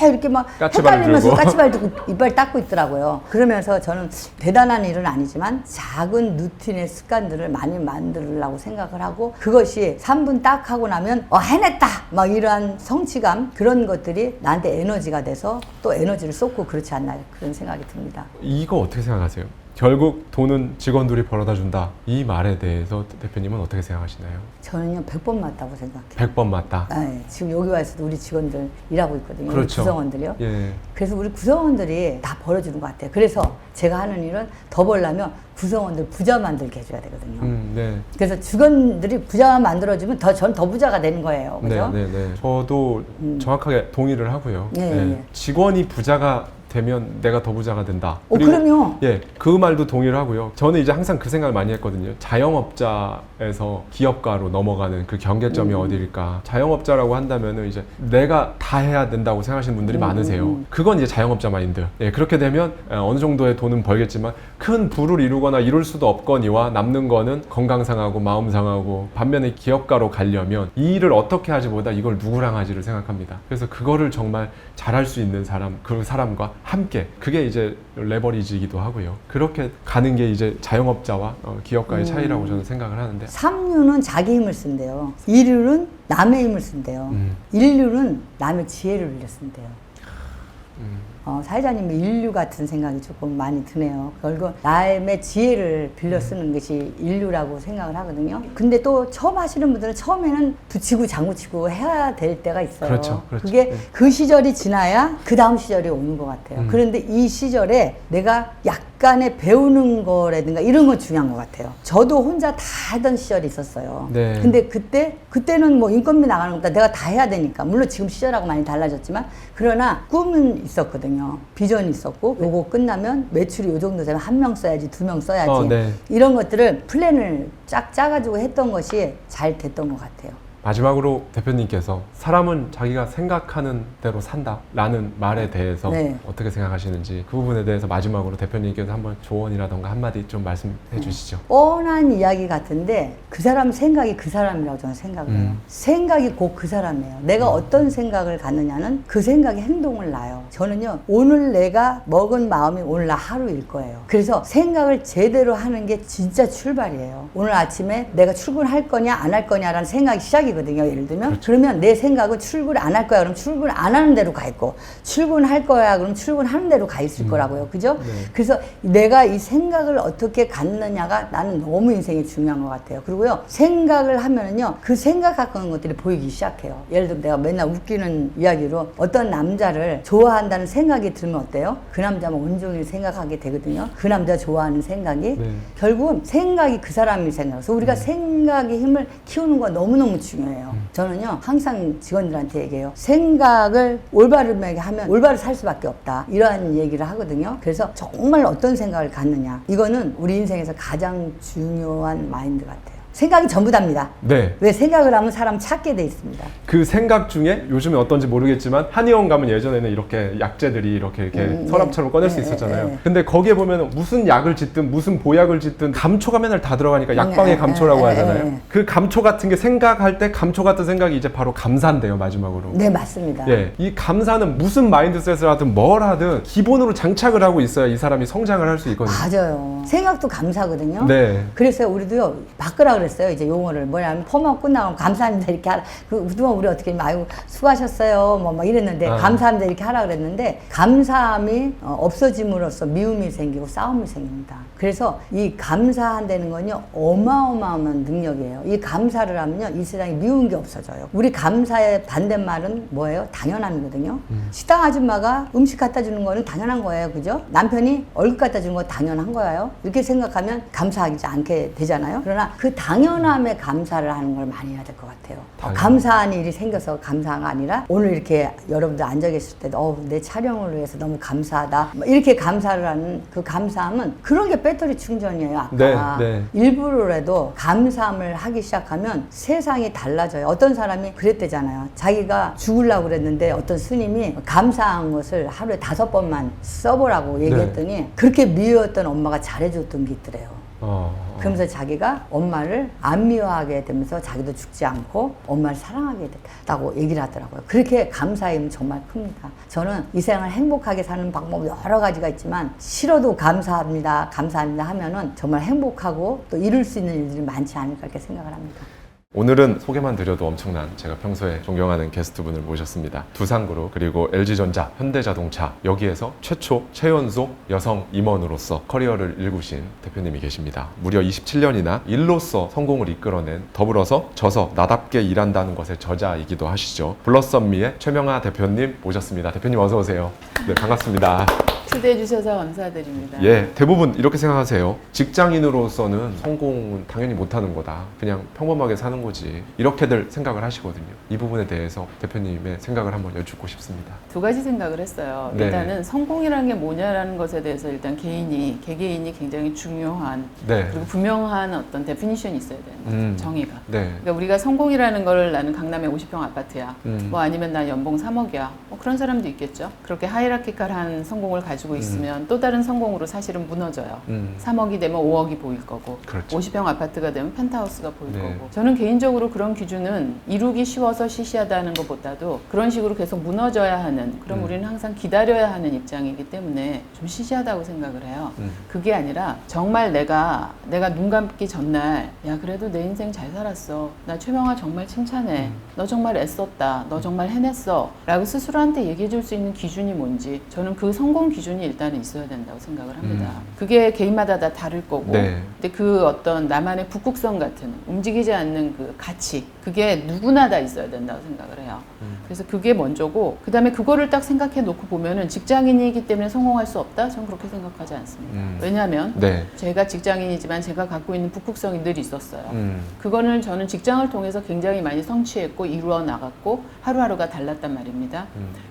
이렇게 막 헷갈리면서 까치발 들고 이빨 닦고 있더라고요. 그러면서 저는 대단한 일은 아니지만 작은 루틴의 습관들을 많이 만들려고 생각을 하고 그것이 3분 딱 하고 나면 해냈다 막 이러한 성취감 그런 것들이 나한테 에너지가 돼서 또 에너지를 쏟고 그렇지 않나 그런 생각이 듭니다. 이거 어떻게 생각하세요? 결국 돈은 직원들이 벌어다 준다. 이 말에 대해서 대표님은 어떻게 생각하시나요? 저는요 100번 맞다고 생각해요. 100번 맞다. 네, 지금 여기 와서도 우리 직원들 일하고 있거든요. 우리 그렇죠. 구성원들이요. 예. 그래서 우리 구성원들이 다 벌어주는 것 같아요. 그래서 제가 하는 일은 더 벌려면 구성원들 부자 만들게 해줘야 되거든요. 네. 그래서 직원들이 부자만 만들어주면 전 더 부자가 되는 거예요. 그죠? 네. 저도 정확하게 동의를 하고요. 예, 예. 예. 직원이 부자가 되면 내가 더 부자가 된다. 그럼요. 예, 그 말도 동의를 하고요. 저는 이제 항상 그 생각을 많이 했거든요. 자영업자에서 기업가로 넘어가는 그 경계점이 어디일까? 자영업자라고 한다면은 이제 내가 다 해야 된다고 생각하시는 분들이 많으세요. 그건 이제 자영업자 마인드. 예, 그렇게 되면 어느 정도의 돈은 벌겠지만 큰 부를 이루거나 이룰 수도 없거니와 남는 거는 건강 상하고 마음 상하고, 반면에 기업가로 가려면 이 일을 어떻게 하지보다 이걸 누구랑 하지를 생각합니다. 그래서 그거를 정말 잘할 수 있는 사람, 그 사람과 함께, 그게 이제 레버리지이기도 하고요. 그렇게 가는 게 이제 자영업자와 기업가의 차이라고 저는 생각을 하는데, 삼류는 자기 힘을 쓴대요. 이류는 남의 힘을 쓴대요. 인류는 남의 지혜를 빌려 쓴대요. 사회자님의 인류 같은 생각이 조금 많이 드네요. 결국 남의 지혜를 빌려 쓰는 것이 인류라고 생각을 하거든요. 근데 또 처음 하시는 분들은 처음에는 부치고 장구치고 해야 될 때가 있어요. 그렇죠. 그게 그 시절이 지나야 그 다음 시절이 오는 것 같아요. 그런데 이 시절에 내가 약간의 배우는 거라든가 이런 건 중요한 것 같아요. 저도 혼자 다 하던 시절이 있었어요. 네. 근데 그때는 뭐 인건비 나가는 것보다 내가 다 해야 되니까, 물론 지금 시절하고 많이 달라졌지만, 그러나 꿈은 있었거든요. 비전이 있었고, 요거 끝나면 매출이 요 정도 되면 1명 써야지, 2명 써야지, 네. 이런 것들을 플랜을 쫙 짜가지고 했던 것이 잘 됐던 것 같아요. 마지막으로 대표님께서 사람은 자기가 생각하는 대로 산다 라는 말에 대해서 네. 어떻게 생각하시는지, 그 부분에 대해서 마지막으로 대표님께서 한번 조언이라던가 한마디 좀 말씀해 주시죠. 뻔한 이야기 같은데 그 사람 생각이 그 사람이라고 저는 생각을 해요. 생각이 곧 그 사람이에요. 내가 어떤 생각을 갖느냐는 그 생각이 행동을 낳아요. 저는요, 오늘 내가 먹은 마음이 오늘 나 하루일 거예요. 그래서 생각을 제대로 하는 게 진짜 출발이에요. 오늘 아침에 내가 출근할 거냐 안 할 거냐라는 생각이 시작이거든요. 예를 들면 그러면 내 생각은 출근 안 할 거야 그럼 출근 안 하는 대로 가 있고, 출근할 거야 그럼 출근하는 대로 가 있을 거라고요. 그죠? 네. 그래서 내가 이 생각을 어떻게 갖느냐가 나는 너무 인생에 중요한 것 같아요. 그리고요, 생각을 하면은요, 그 생각하는 것들이 보이기 시작해요. 예를 들면 내가 맨날 웃기는 이야기로 어떤 남자를 좋아한다는 생각이 들면 어때요? 그 남자만 온종일 생각하게 되거든요. 그 남자 좋아하는 생각이. 네. 결국은 생각이 그 사람이 생각. 그래서 우리가 생각의 힘을 키우는 건 너무너무 중요해요. 저는요, 항상 직원들한테 얘기해요. 생각을 올바르게 하면 올바로 살 수밖에 없다. 이러한 얘기를 하거든요. 그래서 정말 어떤 생각을 갖느냐. 이거는 우리 인생에서 가장 중요한 마인드 같아요. 생각이 전부 답니다. 네. 왜 생각을 하면 사람 찾게 돼 있습니다. 그 생각 중에 요즘에 어떤지 모르겠지만 한의원 가면 예전에는 이렇게 약재들이 이렇게 서랍처럼 꺼낼 수 있었잖아요. 근데 거기에 보면 무슨 약을 짓든 무슨 보약을 짓든 감초가 맨날 다 들어가니까 약방의 감초라고 하잖아요. 그 감초 같은 게, 생각할 때 감초 같은 생각이 이제 바로 감사인데요, 마지막으로. 네, 맞습니다. 예, 이 감사는 무슨 마인드셋을 하든 뭘 하든 기본으로 장착을 하고 있어야 이 사람이 성장을 할 수 있거든요. 맞아요. 생각도 감사거든요. 네. 그래서 우리도요, 바꾸라 그랬어요. 이제 용어를 뭐냐면 펌업 끝나고 감사합니다 이렇게 하라. 그동안 우리 어떻게 아이고 수고하셨어요 뭐 막 이랬는데, 감사합니다 이렇게 하라 그랬는데, 감사함이 없어짐으로써 미움이 생기고 싸움이 생깁니다. 그래서 이 감사한다는 건요, 어마어마한 능력이에요. 이 감사를 하면요, 이 세상에 미운 게 없어져요. 우리 감사의 반대말은 뭐예요? 당연함이거든요. 식당 아줌마가 음식 갖다 주는 거는 당연한 거예요. 그죠? 남편이 얼굴 갖다 주는 거 당연한 거예요. 이렇게 생각하면 감사하지 않게 되잖아요. 그러나 그 당연함에 감사를 하는 걸 많이 해야 될 것 같아요. 감사한 일이 생겨서 감사가 아니라, 오늘 이렇게 여러분들 앉아 계실 때도 내 촬영을 위해서 너무 감사하다 이렇게 감사를 하는 그 감사함은, 그런 게 배터리 충전이에요. 아까 네. 일부러라도 감사함을 하기 시작하면 세상이 달라져요. 어떤 사람이 그랬대잖아요. 자기가 죽으려고 그랬는데 어떤 스님이 감사한 것을 하루에 5번만 써보라고 얘기했더니 그렇게 미워했던 엄마가 잘해줬던 게 있더래요. 그러면서 자기가 엄마를 안 미워하게 되면서 자기도 죽지 않고 엄마를 사랑하게 됐다고 얘기를 하더라고요. 그렇게 감사의 힘은 정말 큽니다. 저는 이 세상을 행복하게 사는 방법이 여러 가지가 있지만, 싫어도 감사합니다 하면은 정말 행복하고 또 이룰 수 있는 일들이 많지 않을까 이렇게 생각을 합니다. 오늘은 소개만 드려도 엄청난 제가 평소에 존경하는 게스트분을 모셨습니다. 두산그룹 그리고 LG전자, 현대자동차 여기에서 최초 최연소 여성 임원으로서 커리어를 일구신 대표님이 계십니다. 무려 27년이나 일로서 성공을 이끌어낸 더불어서 져서 나답게 일한다는 것의 저자이기도 하시죠. 블러썸미의 최명아 대표님 모셨습니다. 대표님 어서 오세요. 네, 반갑습니다. 초대해 주셔서 감사드립니다. 예, 대부분 이렇게 생각하세요. 직장인으로서는 성공은 당연히 못하는 거다. 그냥 평범하게 사는 거지. 이렇게들 생각을 하시거든요. 이 부분에 대해서 대표님의 생각을 한번 여쭙고 싶습니다. 두 가지 생각을 했어요. 네. 일단은 성공이라는 게 뭐냐라는 것에 대해서 일단 개개인이 굉장히 중요한 네. 그리고 분명한 어떤 데피니션이 있어야 되는 거죠. 정의가. 네. 그러니까 우리가 성공이라는 걸 나는 강남에 50평 아파트야. 뭐 아니면 난 연봉 3억이야. 뭐 그런 사람도 있겠죠. 그렇게 하이라키칼한 성공을 가지고 있으면 또 다른 성공으로 사실은 무너져요. 3억이 되면 5억이 보일 거고 그렇죠. 50평 아파트가 되면 펜트하우스가 보일 네. 거고 저는 개인적으로 그런 기준은 이루기 쉬워서 시시하다는 것보다도 그런 식으로 계속 무너져야 하는 그럼 우리는 항상 기다려야 하는 입장이기 때문에 좀 시시하다고 생각을 해요. 그게 아니라 정말 내가 눈 감기 전날 야 그래도 내 인생 잘 살았어. 나 최명아 정말 칭찬해. 너 정말 애썼다. 너 정말 해냈어. 라고 스스로한테 얘기해 줄 수 있는 기준이 뭔지 저는 그 성공 기준이 일단은 있어야 된다고 생각을 합니다. 그게 개인마다 다 다를 거고 네. 근데 그 어떤 나만의 북극성 같은 움직이지 않는 그 가치 그게 누구나 다 있어야 된다고 생각을 해요. 그래서 그게 먼저고 그 다음에 그거를 딱 생각해 놓고 보면은 직장인이기 때문에 성공할 수 없다? 저는 그렇게 생각하지 않습니다. 왜냐하면 네. 제가 직장인이지만 제가 갖고 있는 북극성이 늘 있었어요. 그거는 저는 직장을 통해서 굉장히 많이 성취했고 이루어 나갔고 하루하루가 달랐단 말입니다.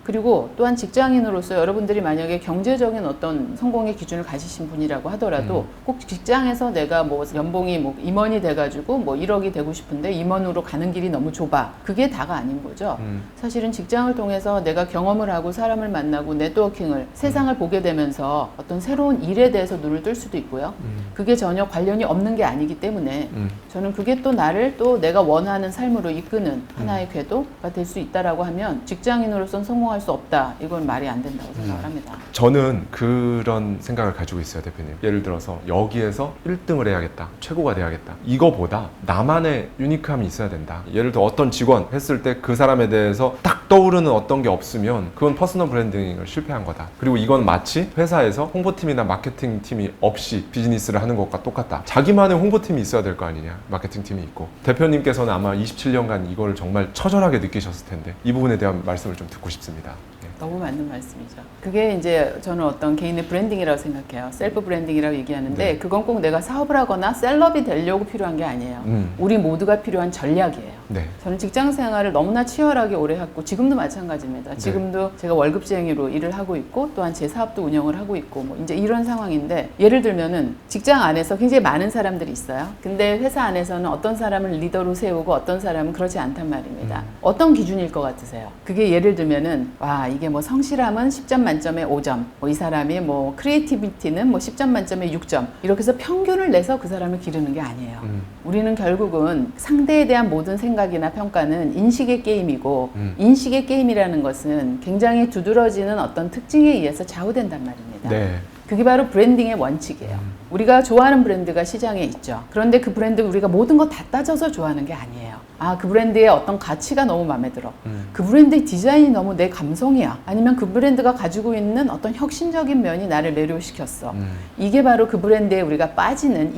그리고 또한 직장인으로서 여러분들이 만약에 경제적인 어떤 성공의 기준을 가지신 분이라고 하더라도 꼭 직장에서 내가 뭐 연봉이 뭐 임원이 돼가지고 뭐 1억이 되고 싶은데 임원으로 가는 길이 너무 좁아. 그게 다가 아닌 거죠. 사실은 직장을 통해서 내가 경험을 하고 사람을 만나고 네트워킹을 세상을 보게 되면서 어떤 새로운 일에 대해서 눈을 뜰 수도 있고요. 그게 전혀 관련이 없는 게 아니기 때문에 저는 그게 또 나를 또 내가 원하는 삶으로 이끄는 하나의 궤도가 될 수 있다라고 하면 직장인으로서는 성공할 수 없다. 이건 말이 안 된다고 생각을 합니다. 저는 그런 생각을 가지고 있어요, 대표님. 예를 들어서 여기에서 1등을 해야겠다. 최고가 돼야겠다. 이거보다 나만의 유니크함이 있어야 된다. 예를 들어 어떤 직원 했을 때 그 사람에 대해서 딱 떠오르는 어떤 게 없으면 그건 퍼스널 브랜딩을 실패한 거다. 그리고 이건 마치 회사에서 홍보팀이나 마케팅팀이 없이 비즈니스를 하는 것과 똑같다. 자기만의 홍보팀이 있어야 될 거 아니냐. 마케팅팀이 있고. 대표님께서는 아마 27년간 이걸 정말 처절하게 느끼셨을 텐데 이 부분에 대한 말씀을 좀 듣고 싶습니다. 너무 맞는 말씀이죠. 그게 이제 저는 어떤 개인의 브랜딩이라고 생각해요. 셀프 브랜딩이라고 얘기하는데 네. 그건 꼭 내가 사업을 하거나 셀럽이 되려고 필요한 게 아니에요. 우리 모두가 필요한 전략이에요. 네. 저는 직장 생활을 너무나 치열하게 오래 했고 지금도 마찬가지입니다. 네. 지금도 제가 월급쟁이로 일을 하고 있고 또한 제 사업도 운영을 하고 있고 뭐 이제 이런 상황인데 예를 들면은 직장 안에서 굉장히 많은 사람들이 있어요. 근데 회사 안에서는 어떤 사람을 리더로 세우고 어떤 사람은 그렇지 않단 말입니다. 어떤 기준일 것 같으세요? 그게 예를 들면은 와 이게 뭐 성실함은 10점 만점에 5점 뭐 이 사람이 뭐 크리에이티비티는 뭐 10점 만점에 6점 이렇게 해서 평균을 내서 그 사람을 기르는 게 아니에요. 우리는 결국은 상대에 대한 모든 생각이나 평가는 인식의 게임이고 인식의 게임이라는 것은 굉장히 두드러지는 어떤 특징에 의해서 좌우된단 말입니다. 네. 그게 바로 브랜딩의 원칙이에요. 우리가 좋아하는 브랜드가 시장에 있죠. 그런데 그 브랜드 우리가 모든 거 다 따져서 좋아하는 게 아니에요. 아, 그 브랜드의 어떤 가치가 너무 마음에 들어. 그 브랜드의 디자인이 너무 내 감성이야. 아니면 그 브랜드가 가지고 있는 어떤 혁신적인 면이 나를 매료시켰어. 이게 바로 그 브랜드에 우리가 빠지는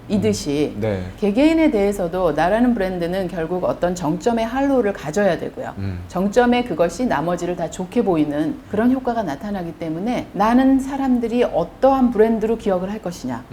이유이듯이 네. 개개인에 대해서도 나라는 브랜드는 결국 어떤 정점의 할로우를 가져야 되고요. 정점에 그것이 나머지를 다 좋게 보이는 그런 효과가 나타나기 때문에 나는 사람들이 어떠한 브랜드로 기억을 할 것이냐.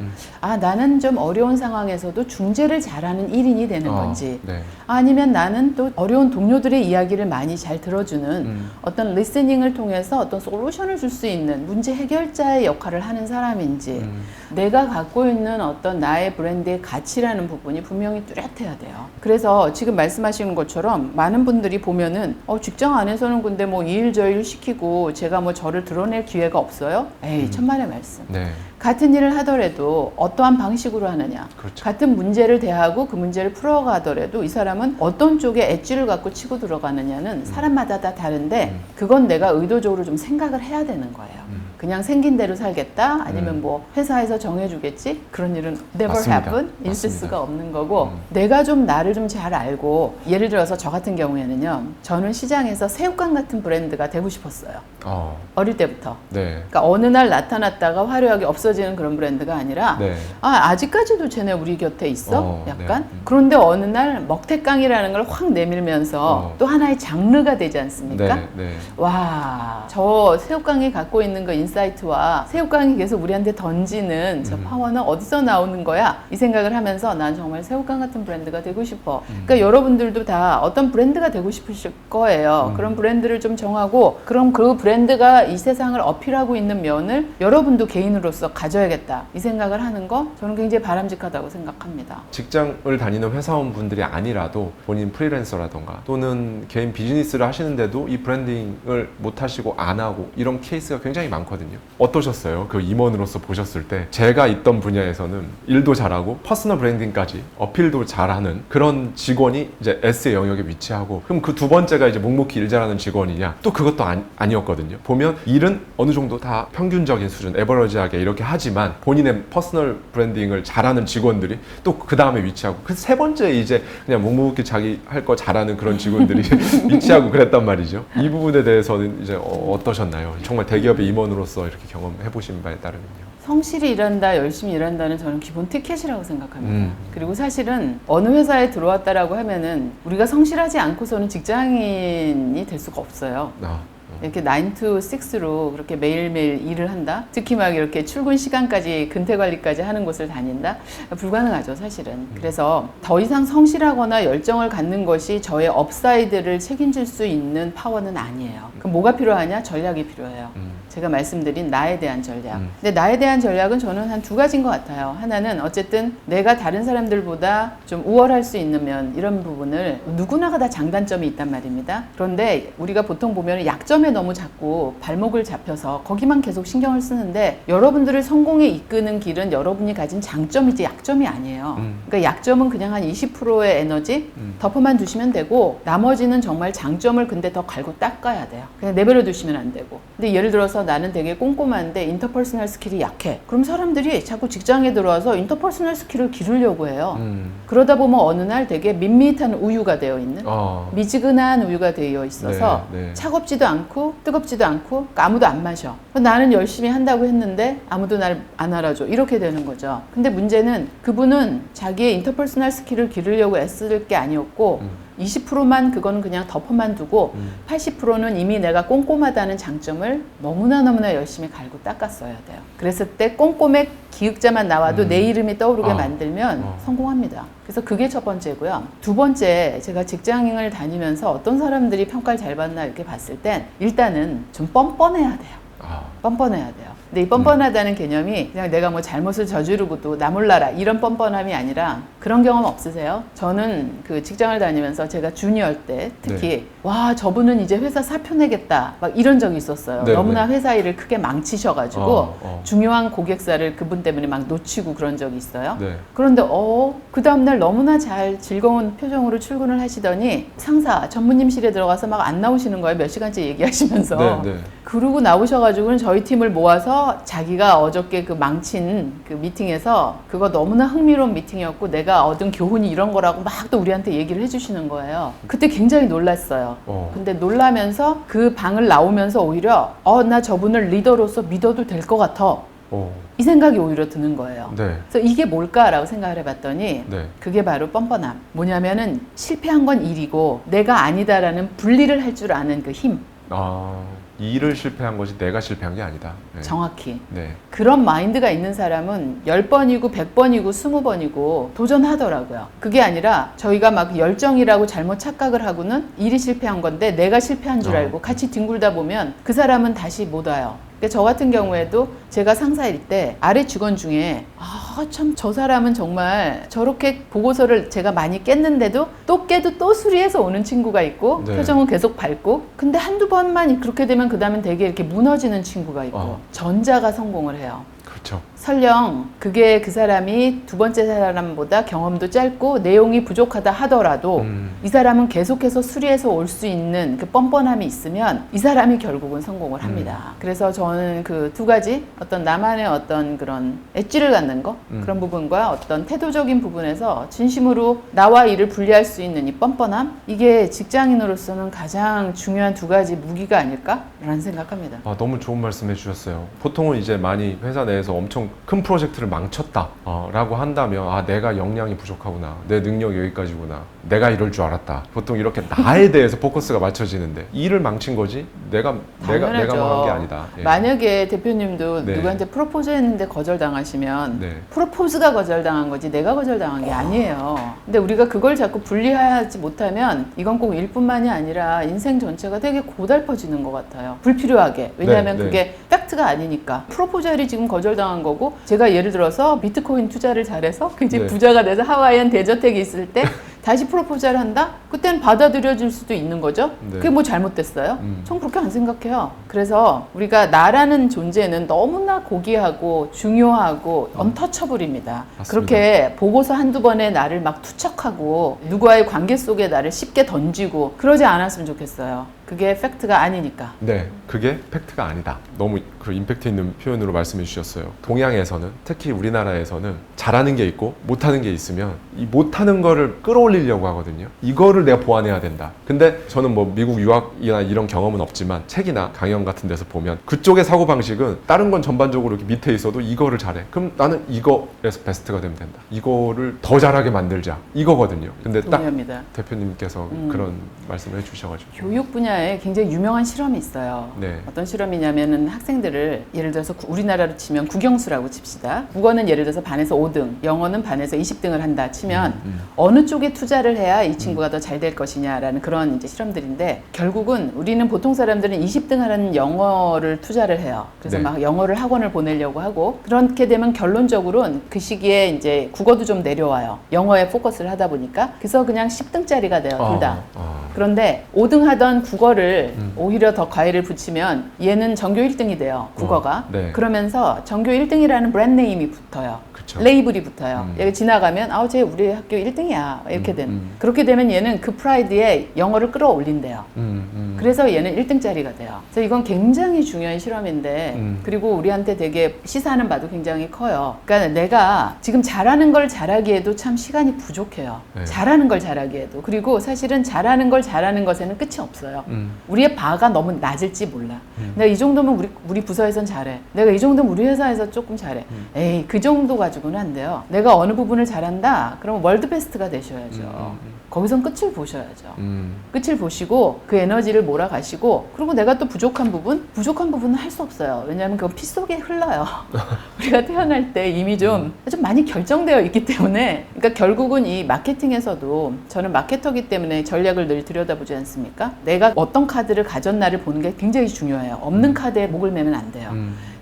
아, 나는 좀 어려운 상황에서도 중재를 잘하는 1인이 되는 건지 네. 아니면 나는 또 어려운 동료들의 이야기를 많이 잘 들어주는 어떤 리스닝을 통해서 어떤 솔루션을 줄 수 있는 문제 해결자의 역할을 하는 사람인지 내가 갖고 있는 어떤 나의 브랜드의 가치라는 부분이 분명히 뚜렷해야 돼요. 그래서 지금 말씀하시는 것처럼 많은 분들이 보면은 직장 안에서는 근데 뭐 이 일 저 일 시키고 제가 뭐 저를 드러낼 기회가 없어요? 에이 천만의 말씀. 네. 같은 일을 하더라도 어떠한 방식으로 하느냐. 그렇죠. 같은 문제를 대하고 그 문제를 풀어가더라도 이 사람은 어떤 쪽에 엣지를 갖고 치고 들어가느냐는 사람마다 다 다른데 그건 내가 의도적으로 좀 생각을 해야 되는 거예요. 그냥 생긴 대로 살겠다 아니면 뭐 회사에서 정해주겠지 그런 일은 never 맞습니다. happen 있을 맞습니다. 수가 없는 거고 내가 좀 나를 좀 잘 알고 예를 들어서 저 같은 경우에는요 저는 시장에서 새우깡 같은 브랜드가 되고 싶었어요. 어릴 때부터. 네. 그러니까 어느 날 나타났다가 화려하게 없어지는 그런 브랜드가 아니라 네. 아직까지도 쟤네 우리 곁에 있어? 약간? 네. 그런데 어느 날 먹태깡이라는 걸 확 내밀면서 또 하나의 장르가 되지 않습니까? 네. 네. 와, 저 새우깡이 갖고 있는 그 인사이트와 새우깡이 계속 우리한테 던지는 저 파워는 어디서 나오는 거야? 이 생각을 하면서 난 정말 새우깡 같은 브랜드가 되고 싶어. 그러니까 여러분들도 다 어떤 브랜드가 되고 싶으실 거예요. 그런 브랜드를 좀 정하고 그럼 그 브랜드가 이 세상을 어필하고 있는 면을 여러분도 개인으로서 가져야겠다. 이 생각을 하는 거 저는 굉장히 바람직하다고 생각합니다. 직장을 다니는 회사원분들이 아니라도 본인 프리랜서라던가 또는 개인 비즈니스를 하시는데도 이 브랜딩을 못 하시고 안 하고 이런 케이스가 굉장히 많거든요. 어떠셨어요? 그 임원으로서 보셨을 때 제가 있던 분야에서는 일도 잘하고 퍼스널 브랜딩까지 어필도 잘하는 그런 직원이 이제 S의 영역에 위치하고 그럼 그 두 번째가 이제 묵묵히 일 잘하는 직원이냐? 또 그것도 아니었거든요. 보면 일은 어느 정도 다 평균적인 수준, 에버러지하게 이렇게 하지만 본인의 퍼스널 브랜딩을 잘하는 직원들이 또 그 다음에 위치하고 그 세 번째 이제 그냥 묵묵히 자기 할 거 잘하는 그런 직원들이 위치하고 그랬단 말이죠. 이 부분에 대해서는 이제 어떠셨나요? 정말 대기업의 임원으로서 이렇게 경험해 보신 바에 따르면요. 성실히 일한다, 열심히 일한다는 저는 기본 티켓이라고 생각합니다. 그리고 사실은 어느 회사에 들어왔다라고 하면은 우리가 성실하지 않고서는 직장인이 될 수가 없어요. 이렇게 9 to 6로 그렇게 매일매일 일을 한다? 특히 막 이렇게 출근 시간까지 근태 관리까지 하는 곳을 다닌다? 불가능하죠, 사실은. 그래서 더 이상 성실하거나 열정을 갖는 것이 저의 업사이드를 책임질 수 있는 파워는 아니에요. 그럼 뭐가 필요하냐? 전략이 필요해요. 제가 말씀드린 나에 대한 전략. 근데 나에 대한 전략은 저는 한 두 가지인 것 같아요. 하나는 어쨌든 내가 다른 사람들보다 좀 우월할 수 있는 면 이런 부분을 누구나가 다 장단점이 있단 말입니다. 그런데 우리가 보통 보면 약점에 너무 자꾸 발목을 잡혀서 거기만 계속 신경을 쓰는데 여러분들을 성공에 이끄는 길은 여러분이 가진 장점이지 약점이 아니에요. 그러니까 약점은 그냥 한 20%의 에너지 덮어만 두시면 되고 나머지는 정말 장점을 근데 더 갈고 닦아야 돼요. 그냥 내버려 두시면 안 되고. 근데 예를 들어서 나는 되게 꼼꼼한데 인터퍼스널 스킬이 약해. 그럼 사람들이 자꾸 직장에 들어와서 인터퍼스널 스킬을 기르려고 해요. 그러다 보면 어느 날 되게 밋밋한 우유가 되어 있는 미지근한 우유가 되어 있어서 네. 차갑지도 않고 뜨겁지도 않고 아무도 안 마셔. 나는 열심히 한다고 했는데 아무도 날 안 알아줘. 이렇게 되는 거죠. 근데 문제는 그분은 자기의 인터퍼스널 스킬을 기르려고 애쓸 게 아니었고 20%만 그거는 그냥 덮어만 두고 80%는 이미 내가 꼼꼼하다는 장점을 너무나 열심히 갈고 닦았어야 돼요. 그랬을 때 꼼꼼의 기획자만 나와도 내 이름이 떠오르게 만들면 성공합니다. 그래서 그게 첫 번째고요. 두 번째, 제가 직장인을 다니면서 어떤 사람들이 평가를 잘 받나 이렇게 봤을 땐 일단은 좀 뻔뻔해야 돼요. 뻔뻔해야 돼요. 근데 이 뻔뻔하다는 개념이 그냥 내가 뭐 잘못을 저지르고도 나 몰라라 이런 뻔뻔함이 아니라 그런 경험 없으세요? 저는 그 직장을 다니면서 제가 주니어 때 특히 와 저분은 이제 회사 사표 내겠다 막 이런 적이 있었어요. 너무나 회사 일을 크게 망치셔가지고 중요한 고객사를 그분 때문에 막 놓치고 그런 적이 있어요. 그런데 그 다음날 너무나 잘 즐거운 표정으로 출근을 하시더니 상사 전무님실에 들어가서 막 안 나오시는 거예요. 몇 시간째 얘기하시면서. 그러고 나오셔가지고는 저희 팀을 모아서 자기가 어저께 그 망친 그 미팅에서 그거 너무나 흥미로운 미팅이었고 내가 얻은 교훈이 이런 거라고 막 또 우리한테 얘기를 해주시는 거예요. 그때 굉장히 놀랐어요. 근데 놀라면서 그 방을 나오면서 오히려 나 저분을 리더로서 믿어도 될 것 같아. 이 생각이 오히려 드는 거예요. 그래서 이게 뭘까라고 생각을 해봤더니 그게 바로 뻔뻔함. 뭐냐면은 실패한 건 일이고 내가 아니다라는 분리를 할 줄 아는 그 힘. 이 일을 실패한 것이 내가 실패한 게 아니다. 정확히. 그런 마인드가 있는 사람은 10번이고 100번이고 20번이고 도전하더라고요. 그게 아니라 저희가 막 열정이라고 잘못 착각을 하고는 일이 실패한 건데 내가 실패한 줄 알고 같이 뒹굴다 보면 그 사람은 다시 못 와요. 저 같은 경우에도 제가 상사일 때 아래 직원 중에 참 저 사람은 정말 저렇게 보고서를 제가 많이 깼는데도 또 깨도 또 수리해서 오는 친구가 있고 표정은 계속 밝고 근데 한두 번만 그렇게 되면 그 다음엔 되게 이렇게 무너지는 친구가 있고 전자가 성공을 해요. 그렇죠. 설령 그게 그 사람이 두 번째 사람보다 경험도 짧고 내용이 부족하다 하더라도 이 사람은 계속해서 수리해서 올 수 있는 그 뻔뻔함이 있으면 이 사람이 결국은 성공을 합니다. 그래서 저는 그 두 가지 어떤 나만의 어떤 그런 엣지를 갖는 거 그런 부분과 어떤 태도적인 부분에서 진심으로 나와 이를 분리할 수 있는 이 뻔뻔함 이게 직장인으로서는 가장 중요한 두 가지 무기가 아닐까라는 생각합니다. 아, 너무 좋은 말씀 해주셨어요. 보통은 이제 많이 회사 내에서 엄청 큰 프로젝트를 망쳤다 라고 한다면 아 내가 역량이 부족하구나, 내 능력이 여기까지구나, 내가 이럴 줄 알았다. 보통 이렇게 나에 대해서 포커스가 맞춰지는데 일을 망친 거지 내가 당연하죠. 뭐 한 게 아니다. 예. 만약에 대표님도 네. 누구한테 프로포즈 했는데 거절당하시면 네. 프로포즈가 거절당한 거지 내가 거절당한 게 아니에요. 근데 우리가 그걸 자꾸 분리하지 못하면 이건 꼭 일뿐만이 아니라 인생 전체가 되게 고달퍼지는 것 같아요. 불필요하게. 왜냐하면 네, 네. 그게 팩트가 아니니까. 프로포절이 지금 거절당한 거고 제가 예를 들어서 비트코인 투자를 잘해서 굉장히 네. 부자가 돼서 하와이안 대저택에 있을 때 다시 프로포즈를 한다? 그때는 받아들여질 수도 있는 거죠. 네. 그게 뭐 잘못됐어요? 전 그렇게 안 생각해요. 그래서 우리가 나라는 존재는 너무나 고귀하고 중요하고 언터처블입니다. 맞습니다. 그렇게 보고서 한두 번에 나를 막 투척하고 누구와의 관계 속에 나를 쉽게 던지고 그러지 않았으면 좋겠어요. 그게 팩트가 아니니까. 네, 그게 팩트가 아니다. 너무 그 임팩트 있는 표현으로 말씀해 주셨어요. 동양에서는, 특히 우리나라에서는 잘하는 게 있고 못하는 게 있으면 이 못하는 거를 끌어올리려고 하거든요. 이거를 내가 보완해야 된다. 근데 저는 뭐 미국 유학이나 이런 경험은 없지만 책이나 강연 같은 데서 보면 그쪽의 사고방식은 다른 건 전반적으로 이렇게 밑에 있어도 이거를 잘해. 그럼 나는 이거에서 베스트가 되면 된다. 이거를 더 잘하게 만들자. 이거거든요. 근데 딱 동의합니다. 대표님께서 그런 말씀을 해주셔가지고. 교육 분야에 굉장히 유명한 실험이 있어요. 네. 어떤 실험이냐면은 학생들을 예를 들어서 우리나라로 치면 국영수라고 칩시다. 국어는 예를 들어서 반에서 5등, 영어는 반에서 20등을 한다 치면 어느 쪽에 투자를 해야 이 친구가 더 잘 될 것이냐라는 그런 이제 실험들인데 결국은 우리는 보통 사람들은 20등 하는 영어를 투자를 해요. 그래서 네. 막 영어를 학원을 보내려고 하고 그렇게 되면 결론적으로는 그 시기에 이제 국어도 좀 내려와요. 영어에 포커스를 하다 보니까 그래서 그냥 10등짜리가 돼요. 둘 다. 그런데 5등 하던 국어를 오히려 더 과외를 붙이면 얘는 전교 1등이 돼요. 국어가. 네. 그러면서 전교 1등이라는 브랜드 네임이 붙어요. 그쵸. 레이블이 붙어요. 얘가 지나가면 아우 쟤 우리 학교 1등이야. 이렇게 되는. 그렇게 되면 얘는 그 프라이드에 영어를 끌어올린대요. 그래서 얘는 1등짜리가 돼요. 그래서 이건 굉장히 중요한 실험인데 그리고 우리한테 되게 시사하는 바도 굉장히 커요. 그러니까 내가 지금 잘하는 걸 잘하기에도 참 시간이 부족해요. 네. 잘하는 걸 잘하기에도. 그리고 사실은 잘하는 걸 잘하는 것에는 끝이 없어요. 우리의 바가 너무 낮을지 몰라. 내가 이 정도면 우리 부서에선 잘해. 내가 이 정도면 우리 회사에서 조금 잘해. 에이 그 정도 가지고는 안 돼요. 내가 어느 부분을 잘한다? 그러면 월드 베스트가 되셔야죠. 거기선 끝을 보셔야죠. 끝을 보시고 그 에너지를 몰아가시고 그리고 내가 또 부족한 부분은 할 수 없어요. 왜냐하면 그건 피 속에 흘러요. 우리가 태어날 때 이미 좀 많이 결정되어 있기 때문에 그러니까 결국은 이 마케팅에서도 저는 마케터기 때문에 전략을 늘 들여다보지 않습니까? 내가 어떤 카드를 가졌나를 보는 게 굉장히 중요해요. 없는 카드에 목을 매면 안 돼요.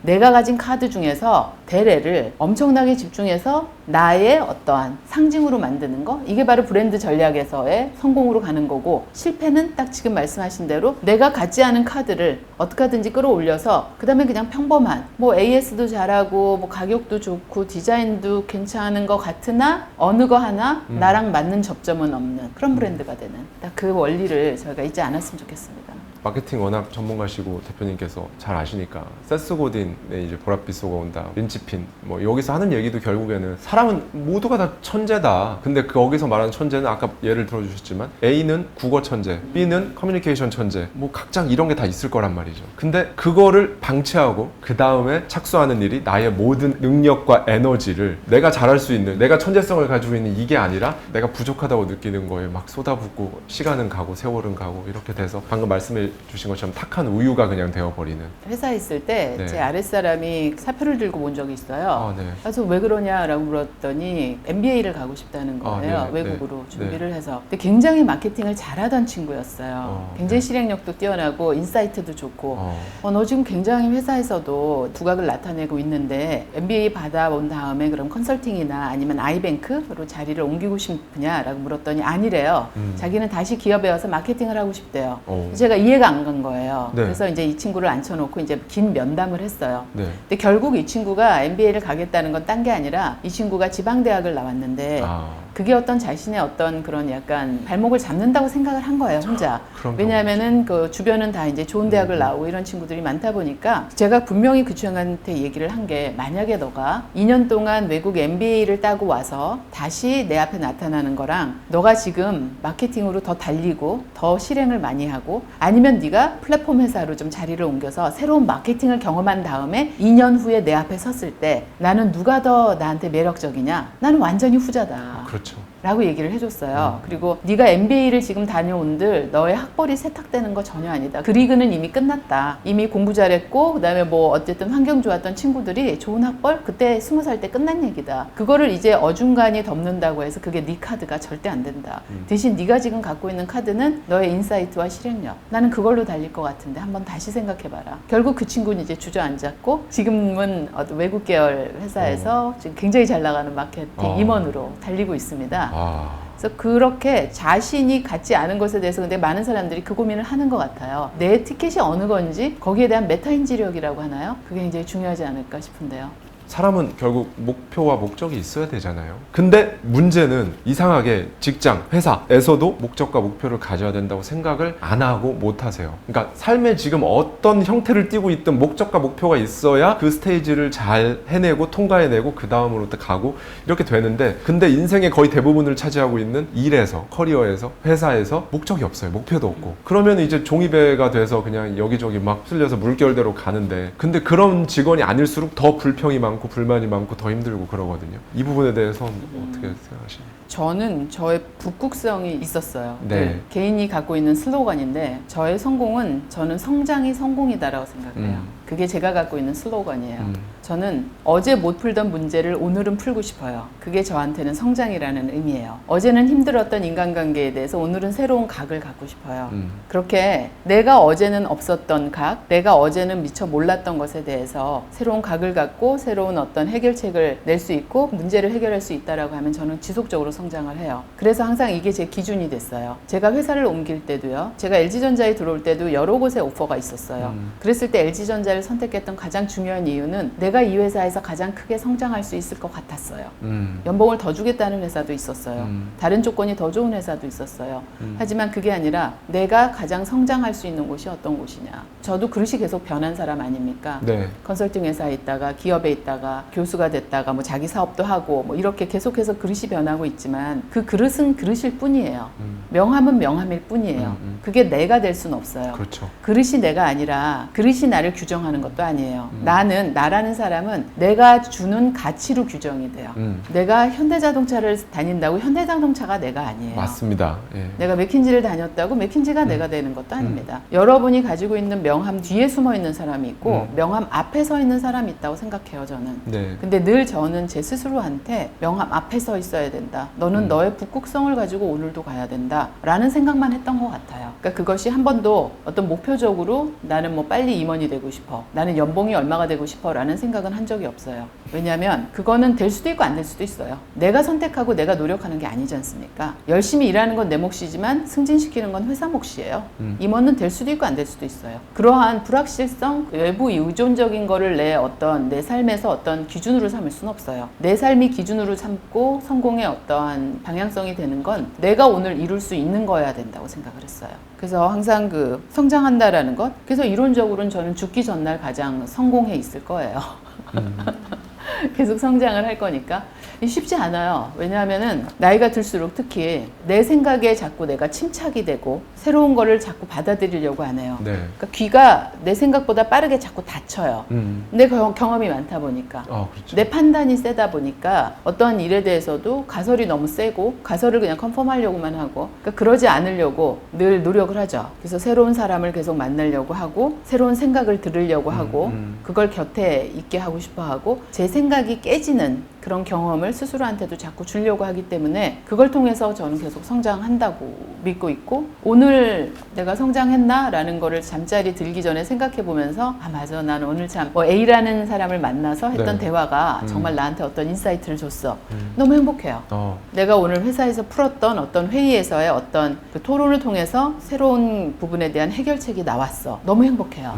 내가 가진 카드 중에서 대례를 엄청나게 집중해서 나의 어떠한 상징으로 만드는 거 이게 바로 브랜드 전략에서의 성공으로 가는 거고 실패는 딱 지금 말씀하신 대로 내가 갖지 않은 카드를 어떻게 하든지 끌어올려서 그 다음에 그냥 평범한 뭐 AS도 잘하고 뭐 가격도 좋고 디자인도 괜찮은 것 같으나 어느 거 하나 나랑 맞는 접점은 없는 그런 브랜드가 되는 딱 그 원리를 저희가 잊지 않았으면 좋겠습니다. 마케팅 워낙 전문가시고 대표님께서 잘 아시니까 세스 고딘의 이제 보랏빛 쏘아온다, 린치핀 뭐 여기서 하는 얘기도 결국에는 사람은 모두가 다 천재다. 근데 거기서 말하는 천재는 아까 예를 들어주셨지만 A는 국어 천재, B는 커뮤니케이션 천재, 뭐 각자 이런 게 다 있을 거란 말이죠. 근데 그거를 방치하고 그 다음에 착수하는 일이 나의 모든 능력과 에너지를 내가 잘할 수 있는, 내가 천재성을 가지고 있는 이게 아니라 내가 부족하다고 느끼는 거에 막 쏟아붓고 시간은 가고 세월은 가고 이렇게 돼서 방금 말씀해 주신 것처럼 탁한 우유가 그냥 되어버리는. 회사에 있을 때 제 네. 아랫사람이 사표를 들고 온 적이 있어요. 아, 네. 그래서 왜 그러냐라고 물었더니 MBA를 가고 싶다는 거예요. 아, 네, 외국으로 네, 준비를 해서. 근데 굉장히 마케팅을 잘하던 친구였어요. 굉장히 네. 실행력도 뛰어나고 인사이트도 좋고 너 지금 굉장히 회사에서도 두각을 나타내고 있는데 MBA 받아온 다음에 그럼 컨설팅이나 아니면 아이뱅크로 자리를 옮기고 싶으냐라고 물었더니 아니래요. 자기는 다시 기업에 와서 마케팅을 하고 싶대요. 제가 이해가 안 간 거예요. 네. 그래서 이제 이 친구를 앉혀놓고 이제 긴 면담을 했어요. 했어요. 네. 근데 결국 이 친구가 MBA를 가겠다는 건 딴 게 아니라 이 친구가 지방대학을 나왔는데 그게 어떤 자신의 어떤 그런 약간 발목을 잡는다고 생각을 한 거예요, 혼자. 왜냐하면은 그 주변은 다 이제 좋은 대학을 나오고 이런 친구들이 많다 보니까 제가 분명히 그 친구한테 얘기를 한 게 만약에 너가 2년 동안 외국 MBA를 따고 와서 다시 내 앞에 나타나는 거랑 너가 지금 마케팅으로 더 달리고 더 실행을 많이 하고 아니면 네가 플랫폼 회사로 좀 자리를 옮겨서 새로운 마케팅을 경험한 다음에 2년 후에 내 앞에 섰을 때 나는 누가 더 나한테 매력적이냐? 나는 완전히 후자다. 그렇죠. 라고 얘기를 해줬어요. 그리고 네가 MBA를 지금 다녀온들 너의 학벌이 세탁되는 거 전혀 아니다. 그 리그는 이미 끝났다. 이미 공부 잘했고 그다음에 뭐 어쨌든 환경 좋았던 친구들이 좋은 학벌 그때 20살 때 끝난 얘기다. 그거를 이제 어중간히 덮는다고 해서 그게 네 카드가 절대 안 된다. 대신 네가 지금 갖고 있는 카드는 너의 인사이트와 실행력. 나는 그걸로 달릴 것 같은데 한번 다시 생각해봐라. 결국 그 친구는 이제 주저앉았고 지금은 외국 계열 회사에서 지금 굉장히 잘 나가는 마케팅 임원으로 달리고 있습니다. 그래서 그렇게 자신이 갖지 않은 것에 대해서 근데 많은 사람들이 그 고민을 하는 것 같아요. 내 티켓이 어느 건지 거기에 대한 메타인지력이라고 하나요? 그게 굉장히 중요하지 않을까 싶은데요. 사람은 결국 목표와 목적이 있어야 되잖아요. 근데 문제는 이상하게 직장, 회사에서도 목적과 목표를 가져야 된다고 생각을 안 하고 못 하세요. 그러니까 삶에 지금 어떤 형태를 띠고 있든 목적과 목표가 있어야 그 스테이지를 잘 해내고 통과해내고 그 다음으로 또 가고 이렇게 되는데 근데 인생의 거의 대부분을 차지하고 있는 일에서, 커리어에서, 회사에서 목적이 없어요. 목표도 없고. 그러면 이제 종이배가 돼서 그냥 여기저기 막 쓸려서 물결대로 가는데 근데 그런 직원이 아닐수록 더 불평이 많고 불만이 많고 더 힘들고 그러거든요. 이 부분에 대해서 어떻게 생각하시나요? 저는 저의 북극성이 있었어요. 네. 개인이 갖고 있는 슬로건인데 저의 성공은 저는 성장이 성공이다라고 생각해요. 그게 제가 갖고 있는 슬로건이에요. 저는 어제 못 풀던 문제를 오늘은 풀고 싶어요. 그게 저한테는 성장이라는 의미예요. 어제는 힘들었던 인간관계에 대해서 오늘은 새로운 각을 갖고 싶어요. 그렇게 내가 어제는 없었던 각, 내가 어제는 미처 몰랐던 것에 대해서 새로운 각을 갖고 새로운 어떤 해결책을 낼 수 있고 문제를 해결할 수 있다라고 하면 저는 지속적으로 성장을 해요. 그래서 항상 이게 제 기준이 됐어요. 제가 회사를 옮길 때도요. 제가 LG전자에 들어올 때도 여러 곳에 오퍼가 있었어요. 그랬을 때 LG전자를 선택했던 가장 중요한 이유는 내가 이 회사에서 가장 크게 성장할 수 있을 것 같았어요. 연봉을 더 주겠다는 회사도 있었어요. 다른 조건이 더 좋은 회사도 있었어요. 하지만 그게 아니라 내가 가장 성장할 수 있는 곳이 어떤 곳이냐. 저도 그릇이 계속 변한 사람 아닙니까? 네. 컨설팅 회사에 있다가 기업에 있다가 교수가 됐다가 뭐 자기 사업도 하고 뭐 이렇게 계속해서 그릇이 변하고 있지만 그 그릇은 그릇일 뿐이에요. 명함은 명함일 뿐이에요. 그게 내가 될 수는 없어요. 그렇죠. 그릇이 내가 아니라 그릇이 나를 규정하는 것도 아니에요. 나라는 사람은 내가 주는 가치로 규정이 돼요. 내가 현대자동차를 다닌다고 현대자동차가 내가 아니에요. 맞습니다. 예. 내가 맥킨지를 다녔다고 맥킨지가 내가 되는 것도 아닙니다. 여러분이 가지고 있는 명함 뒤에 숨어 있는 사람이 있고 명함 앞에 서 있는 사람이 있다고 생각해요, 저는. 네. 근데 늘 저는 제 스스로한테 명함 앞에 서 있어야 된다. 너는 너의 북극성을 가지고 오늘도 가야 된다. 라는 생각만 했던 것 같아요. 그러니까 그것이 한 번도 어떤 목표적으로 나는 뭐 빨리 임원이 되고 싶어. 나는 연봉이 얼마가 되고 싶어. 라는 생각은 한 적이 없어요. 왜냐하면 그거는 될 수도 있고 안 될 수도 있어요. 내가 선택하고 내가 노력하는 게 아니지 않습니까? 열심히 일하는 건 내 몫이지만 승진시키는 건 회사 몫이에요. 임원은 될 수도 있고 안 될 수도 있어요. 그러한 불확실성, 외부 의존적인 거를 내 삶에서 어떤 기준으로 삼을 수는 없어요. 내 삶이 기준으로 삼고 성공의 어떠한 방향성이 되는 건 내가 오늘 이룰 수 있는 거여야 된다고 생각을 했어요. 그래서 항상 그 성장한다라는 것, 그래서 이론적으로는 저는 죽기 전날 가장 성공해 있을 거예요. 계속 성장을 할 거니까 쉽지 않아요. 왜냐하면은 나이가 들수록 특히 내 생각에 자꾸 내가 침착이 되고 새로운 거를 자꾸 받아들이려고 하네요. 네. 그러니까 귀가 내 생각보다 빠르게 자꾸 닫혀요. 내 경험이 많다 보니까. 그렇죠. 내 판단이 세다 보니까 어떠한 일에 대해서도 가설이 너무 세고 가설을 그냥 컨펌하려고만 하고 그러니까 그러지 않으려고 늘 노력을 하죠. 그래서 새로운 사람을 계속 만나려고 하고 새로운 생각을 들으려고 하고 그걸 곁에 있게 하고 싶어 하고 제 생각이 깨지는 그런 경험을 스스로한테도 자꾸 주려고 하기 때문에 그걸 통해서 저는 계속 성장한다고 믿고 있고 오늘 내가 성장했나? 라는 거를 잠자리 들기 전에 생각해 보면서 맞아 나는 오늘 참 A라는 사람을 만나서 했던 네. 대화가 정말 나한테 어떤 인사이트를 줬어. 너무 행복해요. 내가 오늘 회사에서 풀었던 어떤 회의에서의 어떤 그 토론을 통해서 새로운 부분에 대한 해결책이 나왔어. 너무 행복해요.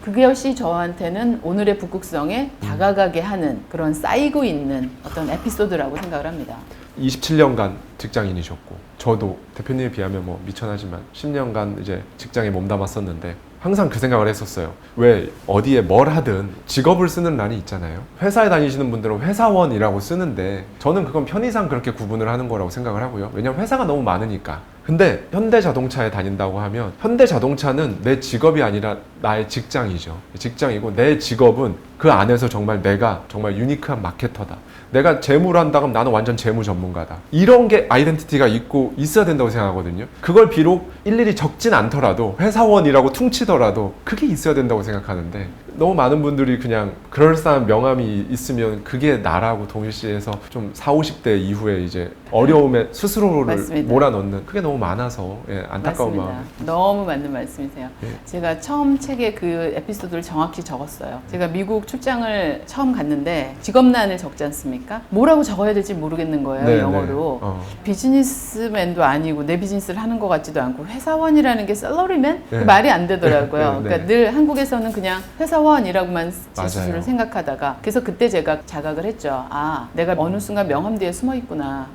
그것이 저한테는 오늘의 북극성에 다가가게 하는 그런 쌓이고 있는 어떤 에피소드라고 생각을 합니다. 27년간 직장인이셨고 저도 대표님에 비하면 뭐 미천하지만 10년간 이제 직장에 몸담았었는데 항상 그 생각을 했었어요. 왜 어디에 뭘 하든 직업을 쓰는 란이 있잖아요. 회사에 다니시는 분들은 회사원이라고 쓰는데 저는 그건 편의상 그렇게 구분을 하는 거라고 생각을 하고요. 왜냐면 회사가 너무 많으니까. 근데 현대자동차에 다닌다고 하면 현대자동차는 내 직업이 아니라 나의 직장이죠. 직장이고 내 직업은 그 안에서 정말 내가 정말 유니크한 마케터다. 내가 재무를 한다 그러면 나는 완전 재무 전문가다. 이런 게 아이덴티티가 있고 있어야 된다고 생각하거든요. 그걸 비록 일일이 적진 않더라도 회사원이라고 퉁치더라도 그게 있어야 된다고 생각하는데 너무 많은 분들이 그냥 그럴싸한 명함이 있으면 그게 나라고 동일시해서 좀 40, 50대 이후에 이제 어려움에 스스로를 맞습니다. 몰아넣는 그게 너무 많아서 안타까운 맞습니다. 마음. 너무 맞는 말씀이세요. 예. 제가 처음 책에 그 에피소드를 정확히 적었어요. 제가 미국 출장을 처음 갔는데 직업란을 적지 않습니까? 뭐라고 적어야 될지 모르겠는 거예요, 네, 영어로. 네. 비즈니스맨도 아니고 내 비즈니스를 하는 것 같지도 않고 회사원이라는 게 셀러리맨? 네. 말이 안 되더라고요. 네, 네. 그러니까 늘 한국에서는 그냥 회사원이라고만 제 맞아요. 스스로를 생각하다가 그래서 그때 제가 자각을 했죠. 아, 내가 어느 순간 명함 뒤에 숨어 있구나.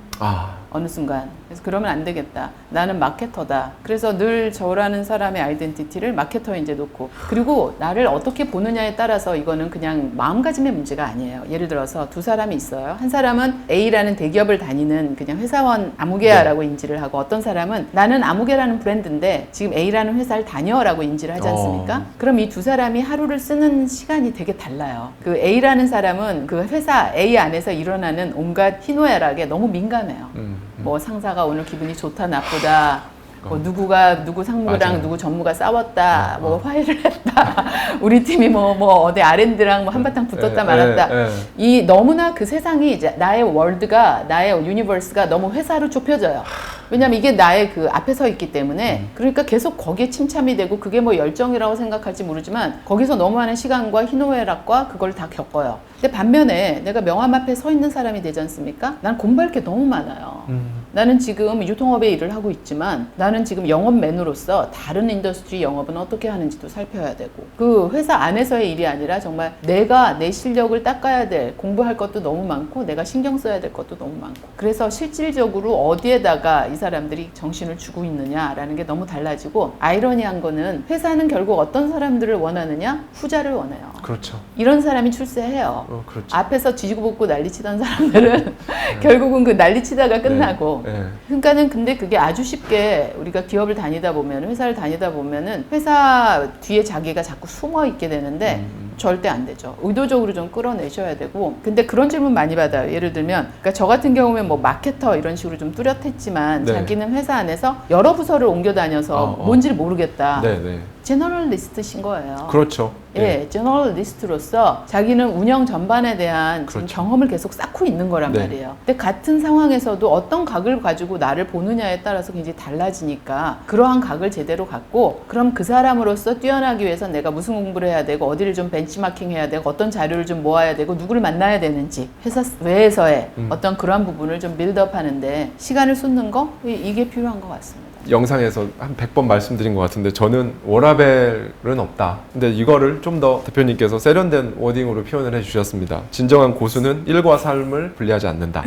어느 순간. 그래서 그러면 안 되겠다. 나는 마케터다. 그래서 늘 저라는 사람의 아이덴티티를 마케터에 이제 놓고 그리고 나를 어떻게 보느냐에 따라서 이거는 그냥 마음가짐의 문제가 아니에요. 예를 들어서 두 사람이 있어요. 한 사람은 A라는 대기업을 다니는 그냥 회사원 아무개야라고 인지를 하고 어떤 사람은 나는 아무개라는 브랜드인데 지금 A라는 회사를 다녀라고 인지를 하지 않습니까? 그럼 이 두 사람이 하루를 쓰는 시간이 되게 달라요. 그 A라는 사람은 그 회사 A 안에서 일어나는 온갖 희노애락에 너무 민감해요. 뭐 상사가 오늘 기분이 좋다 나쁘다 뭐 누구가 누구 상무랑 맞아요. 누구 전무가 싸웠다 뭐 화해를 했다 우리 팀이 뭐 어디 R&D랑 뭐 한바탕 붙었다 말았다 이 너무나 그 세상이 이제 나의 월드가 나의 유니버스가 너무 회사로 좁혀져요. 왜냐면 이게 나의 그 앞에 서 있기 때문에 그러니까 계속 거기에 침참이 되고 그게 뭐 열정이라고 생각할지 모르지만 거기서 너무 많은 시간과 희노애락과 그걸 다 겪어요. 근데 반면에 내가 명함 앞에 서 있는 사람이 되지 않습니까? 난 공부할 게 너무 많아요. 나는 지금 유통업에 일을 하고 있지만 나는 지금 영업맨으로서 다른 인더스트리 영업은 어떻게 하는지도 살펴야 되고 그 회사 안에서의 일이 아니라 정말 내가 내 실력을 닦아야 될 공부할 것도 너무 많고 내가 신경 써야 될 것도 너무 많고 그래서 실질적으로 어디에다가 이 사람들이 정신을 주고 있느냐라는 게 너무 달라지고 아이러니한 거는 회사는 결국 어떤 사람들을 원하느냐? 후자를 원해요. 그렇죠. 이런 사람이 출세해요. 그렇죠. 앞에서 뒤지고 볶고 난리치던 사람들은 결국은 그 난리치다가 끝나고 그러니까는 근데 그게 아주 쉽게 우리가 기업을 다니다 보면 회사를 다니다 보면은 회사 뒤에 자기가 자꾸 숨어 있게 되는데 절대 안 되죠. 의도적으로 좀 끌어내셔야 되고 근데 그런 질문 많이 받아요. 예를 들면 그러니까 저 같은 경우면 뭐 마케터 이런 식으로 좀 뚜렷했지만 자기는 회사 안에서 여러 부서를 옮겨 다녀서 뭔지를 모르겠다. 제너럴리스트신 거예요. 그렇죠. 예, 제너럴리스트로서 자기는 운영 전반에 대한 지금 경험을 계속 쌓고 있는 거란 말이에요. 근데 같은 상황에서도 어떤 각을 가지고 나를 보느냐에 따라서 굉장히 달라지니까 그러한 각을 제대로 갖고 그럼 그 사람으로서 뛰어나기 위해서 내가 무슨 공부를 해야 되고 어디를 좀 벤치마킹 해야 되고 어떤 자료를 좀 모아야 되고 누구를 만나야 되는지 회사 외에서의 어떤 그러한 부분을 좀 빌드업 하는데 시간을 쏟는 거 이게 필요한 것 같습니다. 영상에서 한 100번 말씀드린 것 같은데 저는 워라벨은 없다. 근데 이거를 좀 더 대표님께서 세련된 워딩으로 표현을 해주셨습니다. 진정한 고수는 일과 삶을 분리하지 않는다.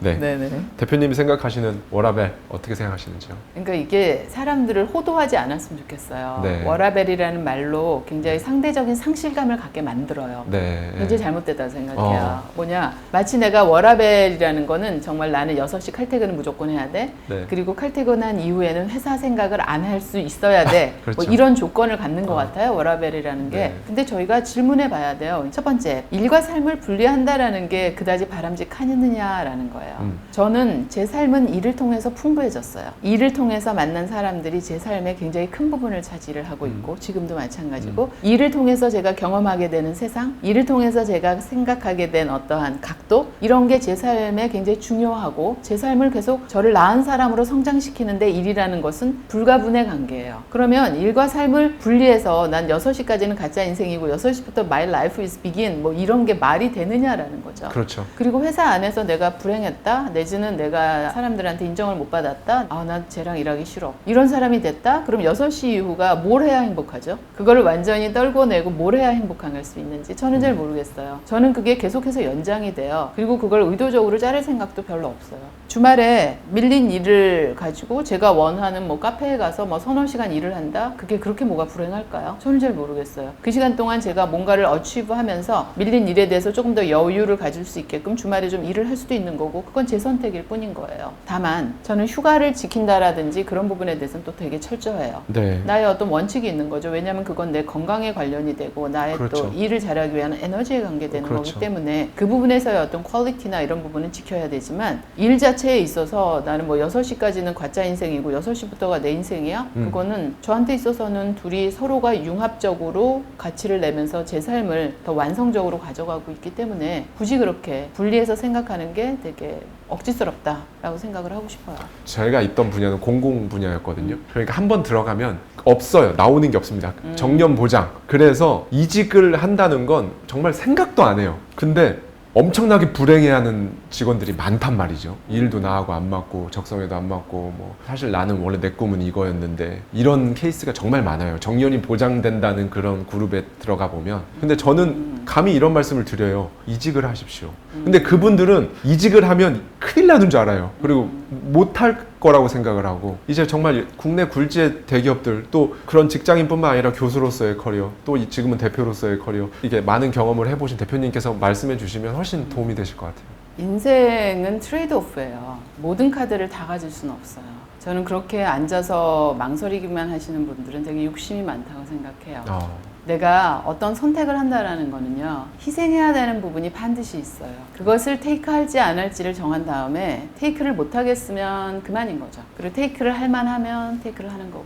네. 네네. 대표님이 생각하시는 워라벨 어떻게 생각하시는지요? 그러니까 이게 사람들을 호도하지 않았으면 좋겠어요. 네. 워라벨이라는 말로 굉장히 상대적인 상실감을 갖게 만들어요. 네. 굉장히 잘못됐다고 생각해요. 뭐냐, 마치 내가 워라벨이라는 거는 정말 나는 6시 칼퇴근을 무조건 해야 돼. 그리고 칼퇴근한 이후에는 회사 생각을 안 할 수 있어야 돼. 그렇죠. 뭐 이런 조건을 갖는 것 같아요. 워라벨이라는 게. 근데 저희가 질문해 봐야 돼요. 첫 번째, 일과 삶을 분리한다라는 게 그다지 바람직하느냐라는 거예요. 저는 제 삶은 일을 통해서 풍부해졌어요. 일을 통해서 만난 사람들이 제 삶의 굉장히 큰 부분을 차지를 하고 있고 지금도 마찬가지고 일을 통해서 제가 경험하게 되는 세상, 일을 통해서 제가 생각하게 된 어떠한 각도 이런 게 제 삶에 굉장히 중요하고 제 삶을 계속 저를 나은 사람으로 성장시키는데 일이라는 것은 불가분의 관계예요. 그러면 일과 삶을 분리해서 난 6시까지는 가짜 인생이고 6시부터 my life is begin 뭐 이런 게 말이 되느냐라는 거죠. 그렇죠. 그리고 회사 안에서 내가 불행했다. 났다, 내지는 내가 사람들한테 인정을 못 받았다, 아, 나 쟤랑 일하기 싫어, 이런 사람이 됐다. 그럼 6시 이후가 뭘 해야 행복하죠? 그거를 완전히 떨궈내고 뭘 해야 행복할 수 있는지 저는 잘 모르겠어요. 저는 그게 계속해서 연장이 돼요. 그리고 그걸 의도적으로 자를 생각도 별로 없어요. 주말에 밀린 일을 가지고 제가 원하는 뭐 카페에 가서 뭐 서너 시간 일을 한다? 그게 그렇게 뭐가 불행할까요? 저는 잘 모르겠어요. 그 시간 동안 제가 뭔가를 어치브하면서 밀린 일에 대해서 조금 더 여유를 가질 수 있게끔 주말에 좀 일을 할 수도 있는 거고, 그건 제 선택일 뿐인 거예요. 다만 저는 휴가를 지킨다라든지 그런 부분에 대해서는 또 되게 철저해요. 네. 나의 어떤 원칙이 있는 거죠. 왜냐하면 그건 내 건강에 관련이 되고 나의 그렇죠. 또 일을 잘하기 위한 에너지에 관계되는 그렇죠. 거기 때문에 그 부분에서의 어떤 퀄리티나 이런 부분은 지켜야 되지만, 일 자체에 있어서 나는 뭐 6시까지는 가짜 인생이고 6시부터가 내 인생이야? 그거는 저한테 있어서는 둘이 서로가 융합적으로 가치를 내면서 제 삶을 더 완성적으로 가져가고 있기 때문에 굳이 그렇게 분리해서 생각하는 게 되게 억지스럽다라고 생각을 하고 싶어요. 제가 있던 분야는 공공 분야였거든요. 그러니까 한 번 들어가면 없어요. 나오는 게 없습니다. 정년 보장. 그래서 이직을 한다는 건 정말 생각도 안 해요. 근데 엄청나게 불행해하는 직원들이 많단 말이죠. 일도 나하고 안 맞고 적성에도 안 맞고, 뭐 사실 나는 원래 내 꿈은 이거였는데, 이런 케이스가 정말 많아요. 정년이 보장된다는 그런 그룹에 들어가 보면. 근데 저는 감히 이런 말씀을 드려요. 이직을 하십시오. 근데 그분들은 이직을 하면 큰일 나는 줄 알아요. 그리고 못할 거라고 생각을 하고, 이제 정말 국내 굴지의 대기업들, 또 그런 직장인뿐만 아니라 교수로서의 커리어, 또 지금은 대표로서의 커리어, 이게 많은 경험을 해보신 대표님께서 말씀해 주시면 훨씬 도움이 되실 것 같아요. 인생은 트레이드오프예요. 모든 카드를 다 가질 수는 없어요. 저는 그렇게 앉아서 망설이기만 하시는 분들은 되게 욕심이 많다고 생각해요. 내가 어떤 선택을 한다라는 거는요, 희생해야 되는 부분이 반드시 있어요. 그것을 테이크할지 안 할지를 정한 다음에 테이크를 못 하겠으면 그만인 거죠. 그리고 테이크를 할 만하면 테이크를 하는 거고.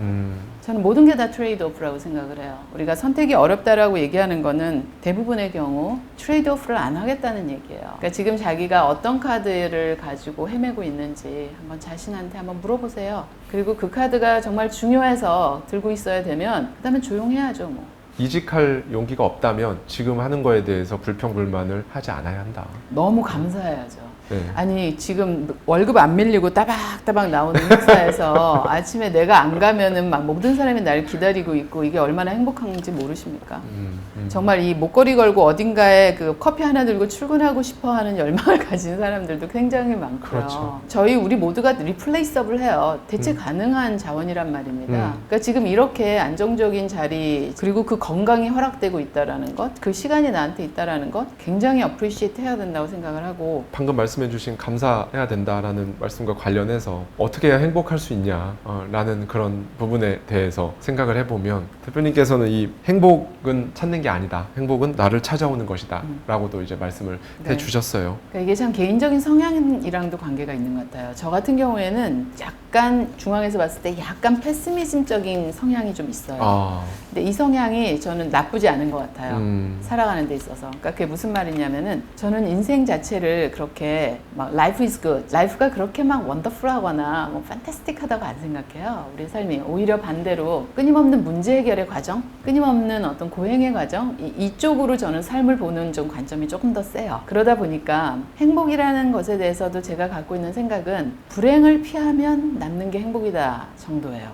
저는 모든 게 다 트레이드오프라고 생각을 해요. 우리가 선택이 어렵다라고 얘기하는 거는 대부분의 경우 트레이드오프를 안 하겠다는 얘기예요. 그러니까 지금 자기가 어떤 카드를 가지고 헤매고 있는지 한번 자신한테 한번 물어보세요. 그리고 그 카드가 정말 중요해서 들고 있어야 되면 그다음에 조용해야죠, 뭐. 이직할 용기가 없다면 지금 하는 거에 대해서 불평불만을 하지 않아야 한다. 너무 감사해야죠. 네. 아니, 지금 월급 안 밀리고 따박따박 나오는 회사에서 아침에 내가 안 가면은 막 모든 사람이 날 기다리고 있고, 이게 얼마나 행복한지 모르십니까? 정말 이 목걸이 걸고 어딘가에 그 커피 하나 들고 출근하고 싶어 하는 열망을 가진 사람들도 굉장히 많고요. 그렇죠. 우리 모두가 리플레이서블 해요. 대체 가능한 자원이란 말입니다. 그러니까 지금 이렇게 안정적인 자리, 그리고 그 건강이 허락되고 있다라는 것, 그 시간이 나한테 있다라는 것, 굉장히 어프리시에이트 해야 된다고 생각을 하고. 방금 말씀해주신 감사해야 된다라는 말씀과 관련해서 어떻게 해야 행복할 수 있냐 라는 그런 부분에 대해서 생각을 해보면, 대표님께서는 이 행복은 찾는 게 아니다, 행복은 나를 찾아오는 것이다 라고도 이제 말씀을 해주셨어요. 그러니까 이게 참 개인적인 성향이랑도 관계가 있는 것 같아요. 저 같은 경우에는 약간 중앙에서 봤을 때 약간 패시미즘적인 성향이 좀 있어요. 근데 이 성향이 저는 나쁘지 않은 것 같아요. 살아가는 데 있어서. 그러니까 그게 무슨 말이냐면은, 저는 인생 자체를 그렇게 막 life is good, life가 그렇게 막 원더풀하거나 뭐 판타스틱하다고 안 생각해요. 우리 삶이 오히려 반대로 끊임없는 문제 해결의 과정, 끊임없는 어떤 고행의 과정, 이쪽으로 저는 삶을 보는 좀 관점이 조금 더 세요. 그러다 보니까 행복이라는 것에 대해서도 제가 갖고 있는 생각은 불행을 피하면 남는 게 행복이다 정도예요.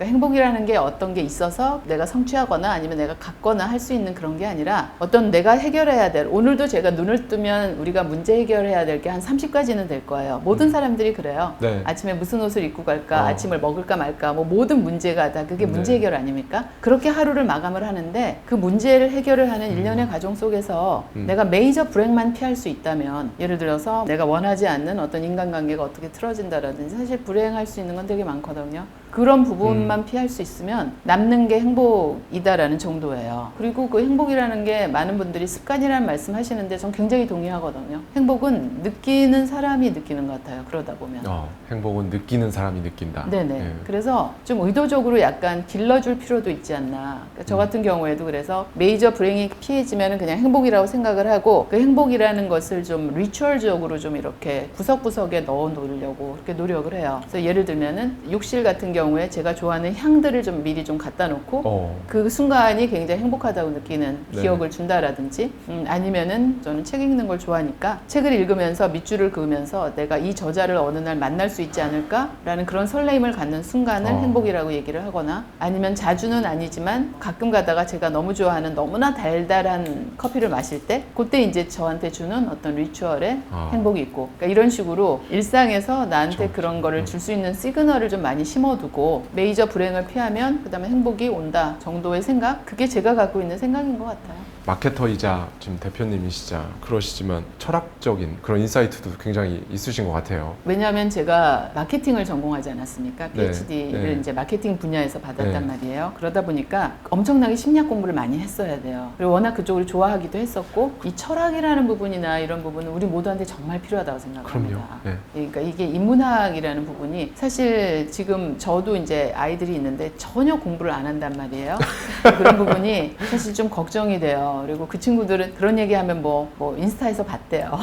그러니까 행복이라는 게 어떤 게 있어서 내가 성취하거나 아니면 내가 갖거나 할 수 있는 그런 게 아니라, 어떤 내가 해결해야 될, 오늘도 제가 눈을 뜨면 우리가 문제 해결해야 될 게 한 30가지는 될 거예요. 모든 사람들이 그래요. 네. 아침에 무슨 옷을 입고 갈까, 아침을 먹을까 말까, 뭐 모든 문제가 다 그게 문제 해결 아닙니까? 그렇게 하루를 마감을 하는데, 그 문제를 해결을 하는 일련의 과정 속에서 내가 메이저 불행만 피할 수 있다면, 예를 들어서 내가 원하지 않는 어떤 인간관계가 어떻게 틀어진다라든지, 사실 불행할 수 있는 건 되게 많거든요. 그런 부분만 피할 수 있으면 남는 게 행복이다라는 정도예요. 그리고 그 행복이라는 게 많은 분들이 습관이라는 말씀 하시는데 전 굉장히 동의하거든요. 행복은 느끼는 사람이 느끼는 것 같아요. 그러다 보면. 행복은 느끼는 사람이 느낀다. 네네. 네. 그래서 좀 의도적으로 약간 길러줄 필요도 있지 않나. 그러니까 저 같은 경우에도 그래서 메이저 불행이 피해지면 그냥 행복이라고 생각을 하고, 그 행복이라는 것을 좀 리추얼적으로 좀 이렇게 구석구석에 넣어 놓으려고 그렇게 노력을 해요. 그래서 예를 들면은 욕실 같은 경우에 제가 좋아하는 좋아하는 향들을 좀 미리 좀 갖다 놓고 그 순간이 굉장히 행복하다고 느끼는 네. 기억을 준다라든지 아니면은 저는 책 읽는 걸 좋아하니까 책을 읽으면서 밑줄을 그으면서 내가 이 저자를 어느 날 만날 수 있지 않을까라는 그런 설레임을 갖는 순간을 행복이라고 얘기를 하거나 아니면 자주는 아니지만 가끔 가다가 제가 너무 좋아하는 너무나 달달한 커피를 마실 때 그때 이제 저한테 주는 어떤 리추얼의 행복이 있고 그러니까 이런 식으로 일상에서 나한테 그런 거를 줄 수 있는 시그널을 좀 많이 심어두고 메이저 불행을 피하면 그 다음에 행복이 온다 정도의 생각 그게 제가 갖고 있는 생각인 것 같아요. 마케터이자 지금 대표님이시자 그러시지만 철학적인 그런 인사이트도 굉장히 있으신 것 같아요. 왜냐하면 제가 마케팅을 전공하지 않았습니까? PhD를 네. 이제 마케팅 분야에서 받았단 네. 말이에요. 그러다 보니까 엄청나게 심리학 공부를 많이 했어야 돼요. 그리고 워낙 그쪽을 좋아하기도 했었고 이 철학이라는 부분이나 이런 부분은 우리 모두한테 정말 필요하다고 생각합니다. 그럼요. 네. 그러니까 이게 인문학이라는 부분이 사실 지금 저도 이제 아이들이 있는데 전혀 공부를 안 한단 말이에요. 그런 부분이 사실 좀 걱정이 돼요. 그리고 그 친구들은 그런 얘기하면 뭐 인스타에서 봤대요.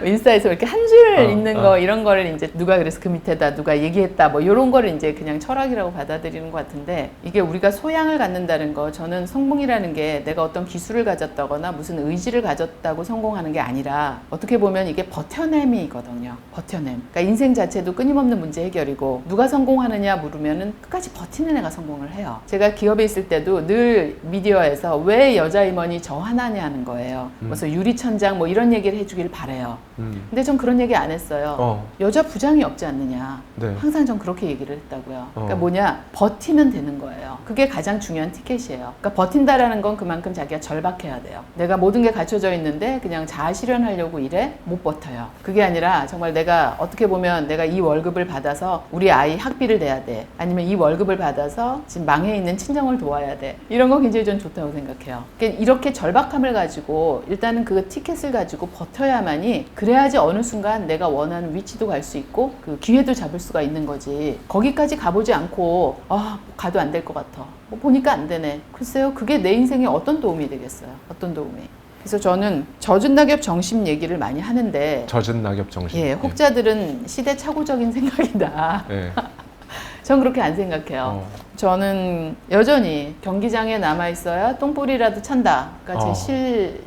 인스타에서 이렇게 한 줄 있는 거 이런 거를 이제 누가 그래서 그 밑에다 누가 얘기했다 뭐 이런 거를 이제 그냥 철학이라고 받아들이는 것 같은데 이게 우리가 소양을 갖는다는 거 저는 성공이라는 게 내가 어떤 기술을 가졌다거나 무슨 의지를 가졌다고 성공하는 게 아니라 어떻게 보면 이게 버텨냄이거든요. 버텨냄. 그러니까 인생 자체도 끊임없는 문제 해결이고 누가 성공하느냐 물으면은 끝까지 버티는 애가 성공을 해요. 제가 기업에 있을 때도 늘 미디어에서 왜 여자 임원이 저 하나냐 하는 거예요. 그래서 유리천장 뭐 이런 얘기를 해주길 바래요. 근데 전 그런 얘기 안 했어요. 여자 부장이 없지 않느냐. 네. 항상 전 그렇게 얘기를 했다고요. 그러니까 뭐냐 버티면 되는 거예요. 그게 가장 중요한 티켓이에요. 그러니까 버틴다라는 건 그만큼 자기가 절박해야 돼요. 내가 모든 게 갖춰져 있는데 그냥 자아 실현하려고 이래 못 버텨요. 그게 아니라 정말 내가 어떻게 보면 내가 이 월급을 받아서 우리 아이 학비를 내야 돼. 아니면 이 월급을 받아서 지금 망해 있는 친정을 도와야 돼. 이런 거 굉장히 전 좋다고 생각해요. 그러니까 이렇게 절박함을 가지고 일단은 그 티켓을 가지고 버텨야만이 그래야지 어느 순간 내가 원하는 위치도 갈 수 있고 그 기회도 잡을 수가 있는 거지. 거기까지 가보지 않고 가도 안 될 것 같아. 뭐 보니까 안 되네. 글쎄요. 그게 내 인생에 어떤 도움이 되겠어요. 어떤 도움이. 그래서 저는 젖은 낙엽 정신 얘기를 많이 하는데 젖은 낙엽 정신. 예, 혹자들은 시대착오적인 생각이다. 네. 전 그렇게 안 생각해요. 저는 여전히 경기장에 남아있어야 똥볼이라도 찬다. 그러니까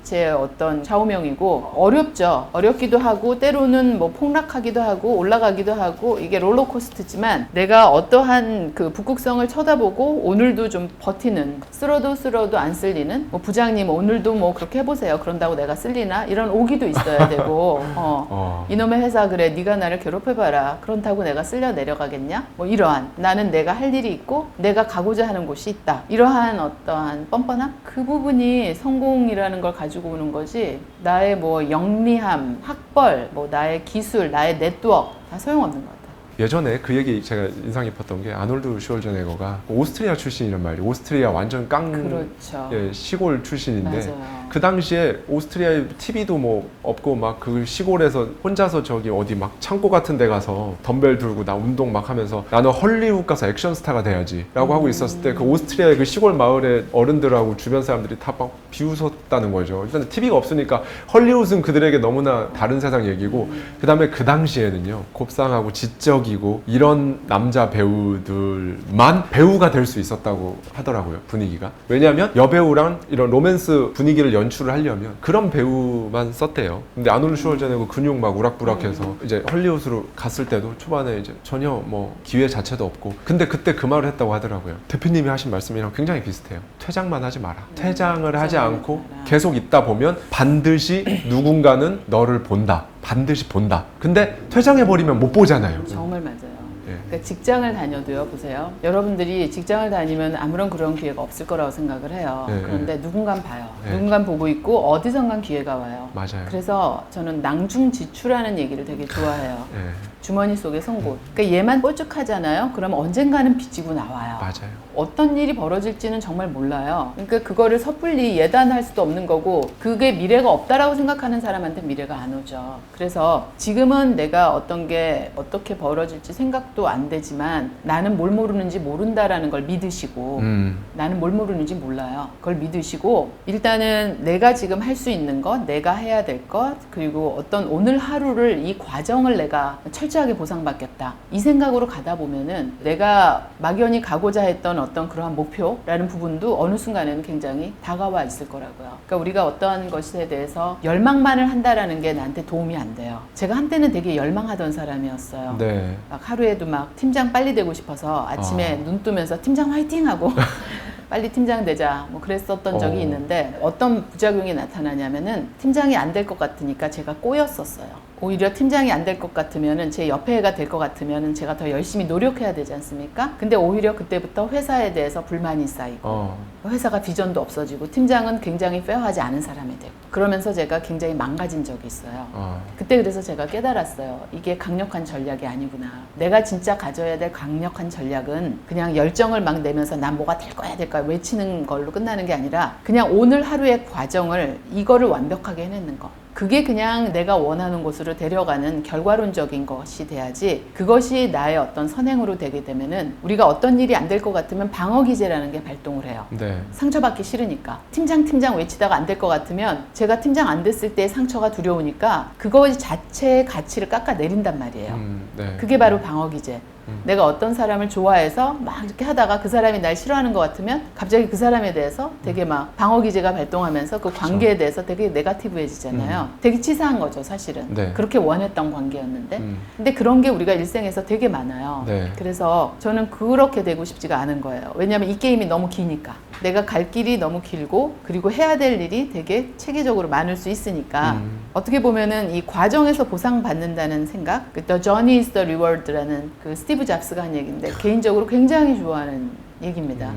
제 어떤 좌우명이고 어렵죠. 어렵기도 하고 때로는 뭐 폭락하기도 하고 올라가기도 하고 이게 롤러코스터지만 내가 어떠한 그 북극성을 쳐다보고 오늘도 좀 버티는 쓸어도 안 쓸리는 뭐 부장님 오늘도 뭐 그렇게 해보세요. 그런다고 내가 쓸리나? 이런 오기도 있어야 되고 이놈의 회사 그래 네가 나를 괴롭혀봐라. 그렇다고 내가 쓸려 내려가겠냐? 뭐 이러한 나는 내가 할 일이 있고 내가 가고자 하는 곳이 있다. 이러한 어떠한 뻔뻔함? 그 부분이 성공이라는 걸 가지고 오는 거지 나의 뭐 영리함, 학벌, 뭐 나의 기술, 나의 네트워크 다 소용없는 것 같아요. 예전에 그 얘기 제가 인상 깊었던 게 아놀드 슈왈제네거가 오스트리아 출신이란 말이에요. 오스트리아 완전 그렇죠. 시골 출신인데 맞아요. 그 당시에 오스트리아에 TV도 뭐 없고 막 그 시골에서 혼자서 저기 어디 막 창고 같은 데 가서 덤벨 들고 나 운동 막 하면서 나는 헐리우드 가서 액션 스타가 돼야지 라고 하고 있었을 때 그 오스트리아의 그 시골 마을의 어른들하고 주변 사람들이 다 막 비웃었다는 거죠. 일단 TV가 없으니까 헐리우드는 그들에게 너무나 다른 세상 얘기고 그 다음에 그 당시에는요 곱상하고 지적이고 이런 남자 배우들만 배우가 될 수 있었다고 하더라고요. 분위기가. 왜냐하면 여배우랑 이런 로맨스 분위기를 연출을 하려면 그런 배우만 썼대요. 근데 아놀드 슈왈제네거 근육 막 우락부락해서 이제 헐리우드로 갔을 때도 초반에 이제 전혀 뭐 기회 자체도 없고 근데 그때 그 말을 했다고 하더라고요. 대표님이 하신 말씀이랑 굉장히 비슷해요. 퇴장만 하지 마라. 퇴장을 하지 않고 계속 있다 보면 반드시 누군가는 너를 본다. 반드시 본다. 근데 퇴장해버리면 못 보잖아요. 정말 맞아요. 그러니까 직장을 다녀도요, 보세요. 여러분들이 직장을 다니면 아무런 그런 기회가 없을 거라고 생각을 해요. 그런데 누군간 봐요. 누군간 보고 있고 어디선간 기회가 와요. 맞아요. 그래서 저는 낭중지추라는 얘기를 되게 좋아해요. 주머니 속에 송곳. 그러니까 얘만 뻘쭉하잖아요. 그럼 언젠가는 비치고 나와요. 맞아요. 어떤 일이 벌어질지는 정말 몰라요. 그러니까 그거를 섣불리 예단할 수도 없는 거고 그게 미래가 없다라고 생각하는 사람한테 미래가 안 오죠. 그래서 지금은 내가 어떤 게 어떻게 벌어질지 생각도 안 되지만 나는 뭘 모르는지 모른다라는 걸 믿으시고 나는 뭘 모르는지 몰라요. 그걸 믿으시고 일단은 내가 지금 할 수 있는 것, 내가 해야 될 것, 그리고 어떤 오늘 하루를 이 과정을 내가 철저히 철저하게 보상받겠다. 이 생각으로 가다 보면은 내가 막연히 가고자 했던 어떤 그러한 목표라는 부분도 어느 순간에는 굉장히 다가와 있을 거라고요. 그러니까 우리가 어떠한 것에 대해서 열망만을 한다라는 게 나한테 도움이 안 돼요. 제가 한때는 되게 열망하던 사람이었어요. 네. 막 하루에도 막 팀장 빨리 되고 싶어서 아침에 눈 뜨면서 팀장 화이팅 하고 빨리 팀장 되자 뭐 그랬었던 적이 있는데 어떤 부작용이 나타나냐면은 팀장이 안 될 것 같으니까 제가 꼬였었어요. 오히려 팀장이 안 될 것 같으면은 제 옆에 애가 될 것 같으면은 제가 더 열심히 노력해야 되지 않습니까? 근데 오히려 그때부터 회사에 대해서 불만이 쌓이고 회사가 비전도 없어지고 팀장은 굉장히 페어하지 않은 사람이 되고 그러면서 제가 굉장히 망가진 적이 있어요. 그때 그래서 제가 깨달았어요. 이게 강력한 전략이 아니구나. 내가 진짜 가져야 될 강력한 전략은 그냥 열정을 막 내면서 난 뭐가 될 거야 될 거야 외치는 걸로 끝나는 게 아니라 그냥 오늘 하루의 과정을 이거를 완벽하게 해내는 거. 그게 그냥 내가 원하는 곳으로 데려가는 결과론적인 것이 돼야지 그것이 나의 어떤 선행으로 되게 되면은 우리가 어떤 일이 안 될 것 같으면 방어기제라는 게 발동을 해요. 네. 상처받기 싫으니까. 팀장 외치다가 안 될 것 같으면 제가 팀장 안 됐을 때 상처가 두려우니까 그거 자체의 가치를 깎아내린단 말이에요. 네. 그게 바로 방어기제. 내가 어떤 사람을 좋아해서 막 이렇게 하다가 그 사람이 날 싫어하는 것 같으면 갑자기 그 사람에 대해서 되게 막 방어기제가 발동하면서 그 관계에 대해서 되게 네거티브해지잖아요. 되게 치사한 거죠, 사실은. 네. 그렇게 원했던 관계였는데. 근데 그런 게 우리가 일생에서 되게 많아요. 네. 그래서 저는 그렇게 되고 싶지가 않은 거예요. 왜냐하면 이 게임이 너무 기니까. 내가 갈 길이 너무 길고 그리고 해야 될 일이 되게 체계적으로 많을 수 있으니까 어떻게 보면은 이 과정에서 보상받는다는 생각, 그 The Journey is the Reward라는 그 스티브 잡스가 한 얘기인데 개인적으로 굉장히 좋아하는 얘기입니다.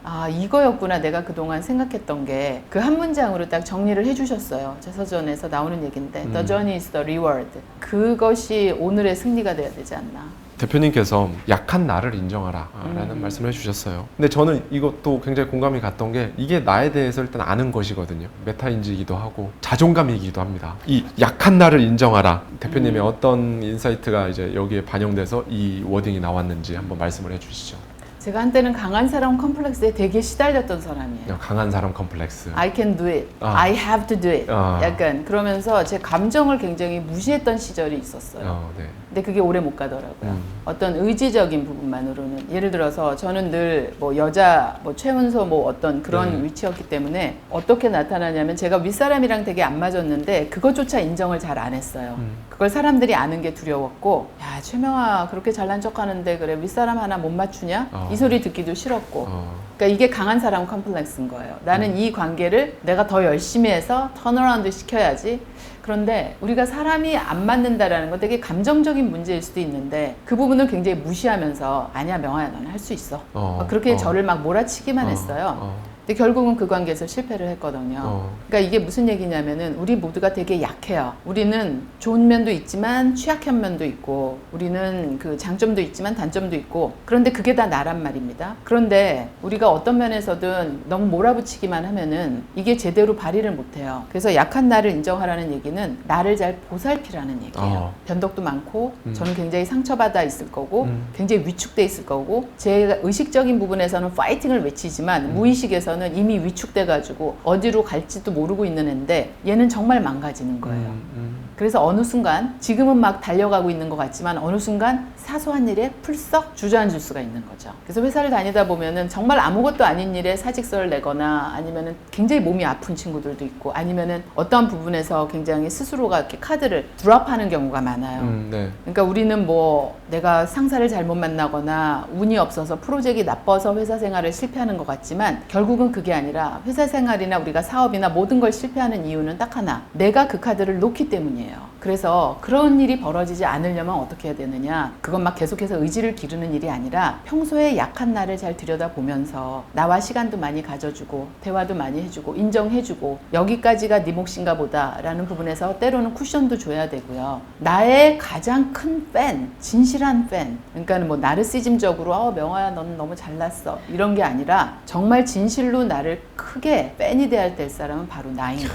아, 이거였구나 내가 그동안 생각했던 게 그 한 문장으로 딱 정리를 해주셨어요. 제 서전에서 나오는 얘기인데 The Journey is the Reward. 그것이 오늘의 승리가 돼야 되지 않나. 대표님께서 약한 나를 인정하라 라는 말씀을 해주셨어요. 근데 저는 이것도 굉장히 공감이 갔던 게 이게 나에 대해서 일단 아는 것이거든요. 메타인지이기도 하고 자존감이기도 합니다. 이 약한 나를 인정하라. 대표님의 어떤 인사이트가 이제 여기에 반영돼서 이 워딩이 나왔는지 한번 말씀을 해주시죠. 제가 한때는 강한 사람 컴플렉스에 되게 시달렸던 사람이에요. 강한 사람 컴플렉스. I can do it. I have to do it. 약간 그러면서 제 감정을 굉장히 무시했던 시절이 있었어요. 네. 근데 그게 오래 못 가더라고요. 어떤 의지적인 부분만으로는 예를 들어서 저는 늘 뭐 여자 뭐 최은서 뭐 어떤 그런 위치였기 때문에 어떻게 나타나냐면 제가 윗사람이랑 되게 안 맞았는데 그것조차 인정을 잘 안 했어요. 그걸 사람들이 아는 게 두려웠고 야 최명아 그렇게 잘난 척하는데 그래 윗사람 하나 못 맞추냐? 이 소리 듣기도 싫었고 그러니까 이게 강한 사람 컴플렉스인 거예요. 나는 이 관계를 내가 더 열심히 해서 턴어라운드 시켜야지. 그런데 우리가 사람이 안 맞는다라는 건 되게 감정적인 문제일 수도 있는데 그 부분을 굉장히 무시하면서 아니야 명아야 너는 할 수 있어. 그렇게 저를 막 몰아치기만 했어요. 근데 결국은 그 관계에서 실패를 했거든요. 그러니까 이게 무슨 얘기냐면은 우리 모두가 되게 약해요. 우리는 좋은 면도 있지만 취약한 면도 있고 우리는 그 장점도 있지만 단점도 있고 그런데 그게 다 나란 말입니다. 그런데 우리가 어떤 면에서든 너무 몰아붙이기만 하면은 이게 제대로 발휘를 못해요. 그래서 약한 나를 인정하라는 얘기는 나를 잘 보살피라는 얘기예요. 변덕도 많고 저는 굉장히 상처받아 있을 거고 굉장히 위축돼 있을 거고 제가 의식적인 부분에서는 파이팅을 외치지만 무의식에서는 이미 위축돼가지고 어디로 갈지도 모르고 있는 애인데 얘는 정말 망가지는 거예요. 그래서 어느 순간 지금은 막 달려가고 있는 것 같지만 어느 순간 사소한 일에 풀썩 주저앉을 수가 있는 거죠. 그래서 회사를 다니다 보면은 정말 아무것도 아닌 일에 사직서를 내거나 아니면은 굉장히 몸이 아픈 친구들도 있고 아니면은 어떠한 부분에서 굉장히 스스로가 이렇게 카드를 드롭하는 경우가 많아요. 네. 그러니까 우리는 뭐 내가 상사를 잘못 만나거나 운이 없어서 프로젝트가 나빠서 회사 생활을 실패하는 것 같지만 결국은 그게 아니라 회사 생활이나 우리가 사업이나 모든 걸 실패하는 이유는 딱 하나. 내가 그 카드를 놓기 때문이에요. 그래서 그런 일이 벌어지지 않으려면 어떻게 해야 되느냐. 그건 막 계속해서 의지를 기르는 일이 아니라 평소에 약한 나를 잘 들여다보면서 나와 시간도 많이 가져주고 대화도 많이 해주고 인정해주고 여기까지가 네 몫인가 보다 라는 부분에서 때로는 쿠션도 줘야 되고요. 나의 가장 큰 팬, 진실한 팬 그러니까 뭐 나르시즘적으로 명아야 너는 너무 잘났어 이런 게 아니라 정말 진실로 나를 크게 팬이 돼야 될 사람은 바로 나인 거.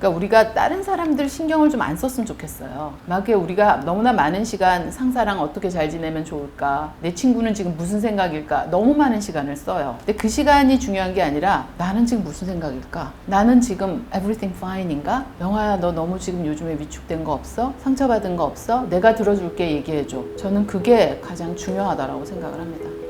그러니까 우리가 다른 사람들 신경을 좀 안 썼으면 좋겠어요. 막 우리가 너무나 많은 시간 상사랑 어떻게 잘 지내면 좋을까, 내 친구는 지금 무슨 생각일까, 너무 많은 시간을 써요. 근데 그 시간이 중요한 게 아니라 나는 지금 무슨 생각일까, 나는 지금 everything fine인가, 영화야 너 너무 지금 요즘에 위축된 거 없어? 상처받은 거 없어? 내가 들어줄게, 얘기해줘. 저는 그게 가장 중요하다라고 생각을 합니다.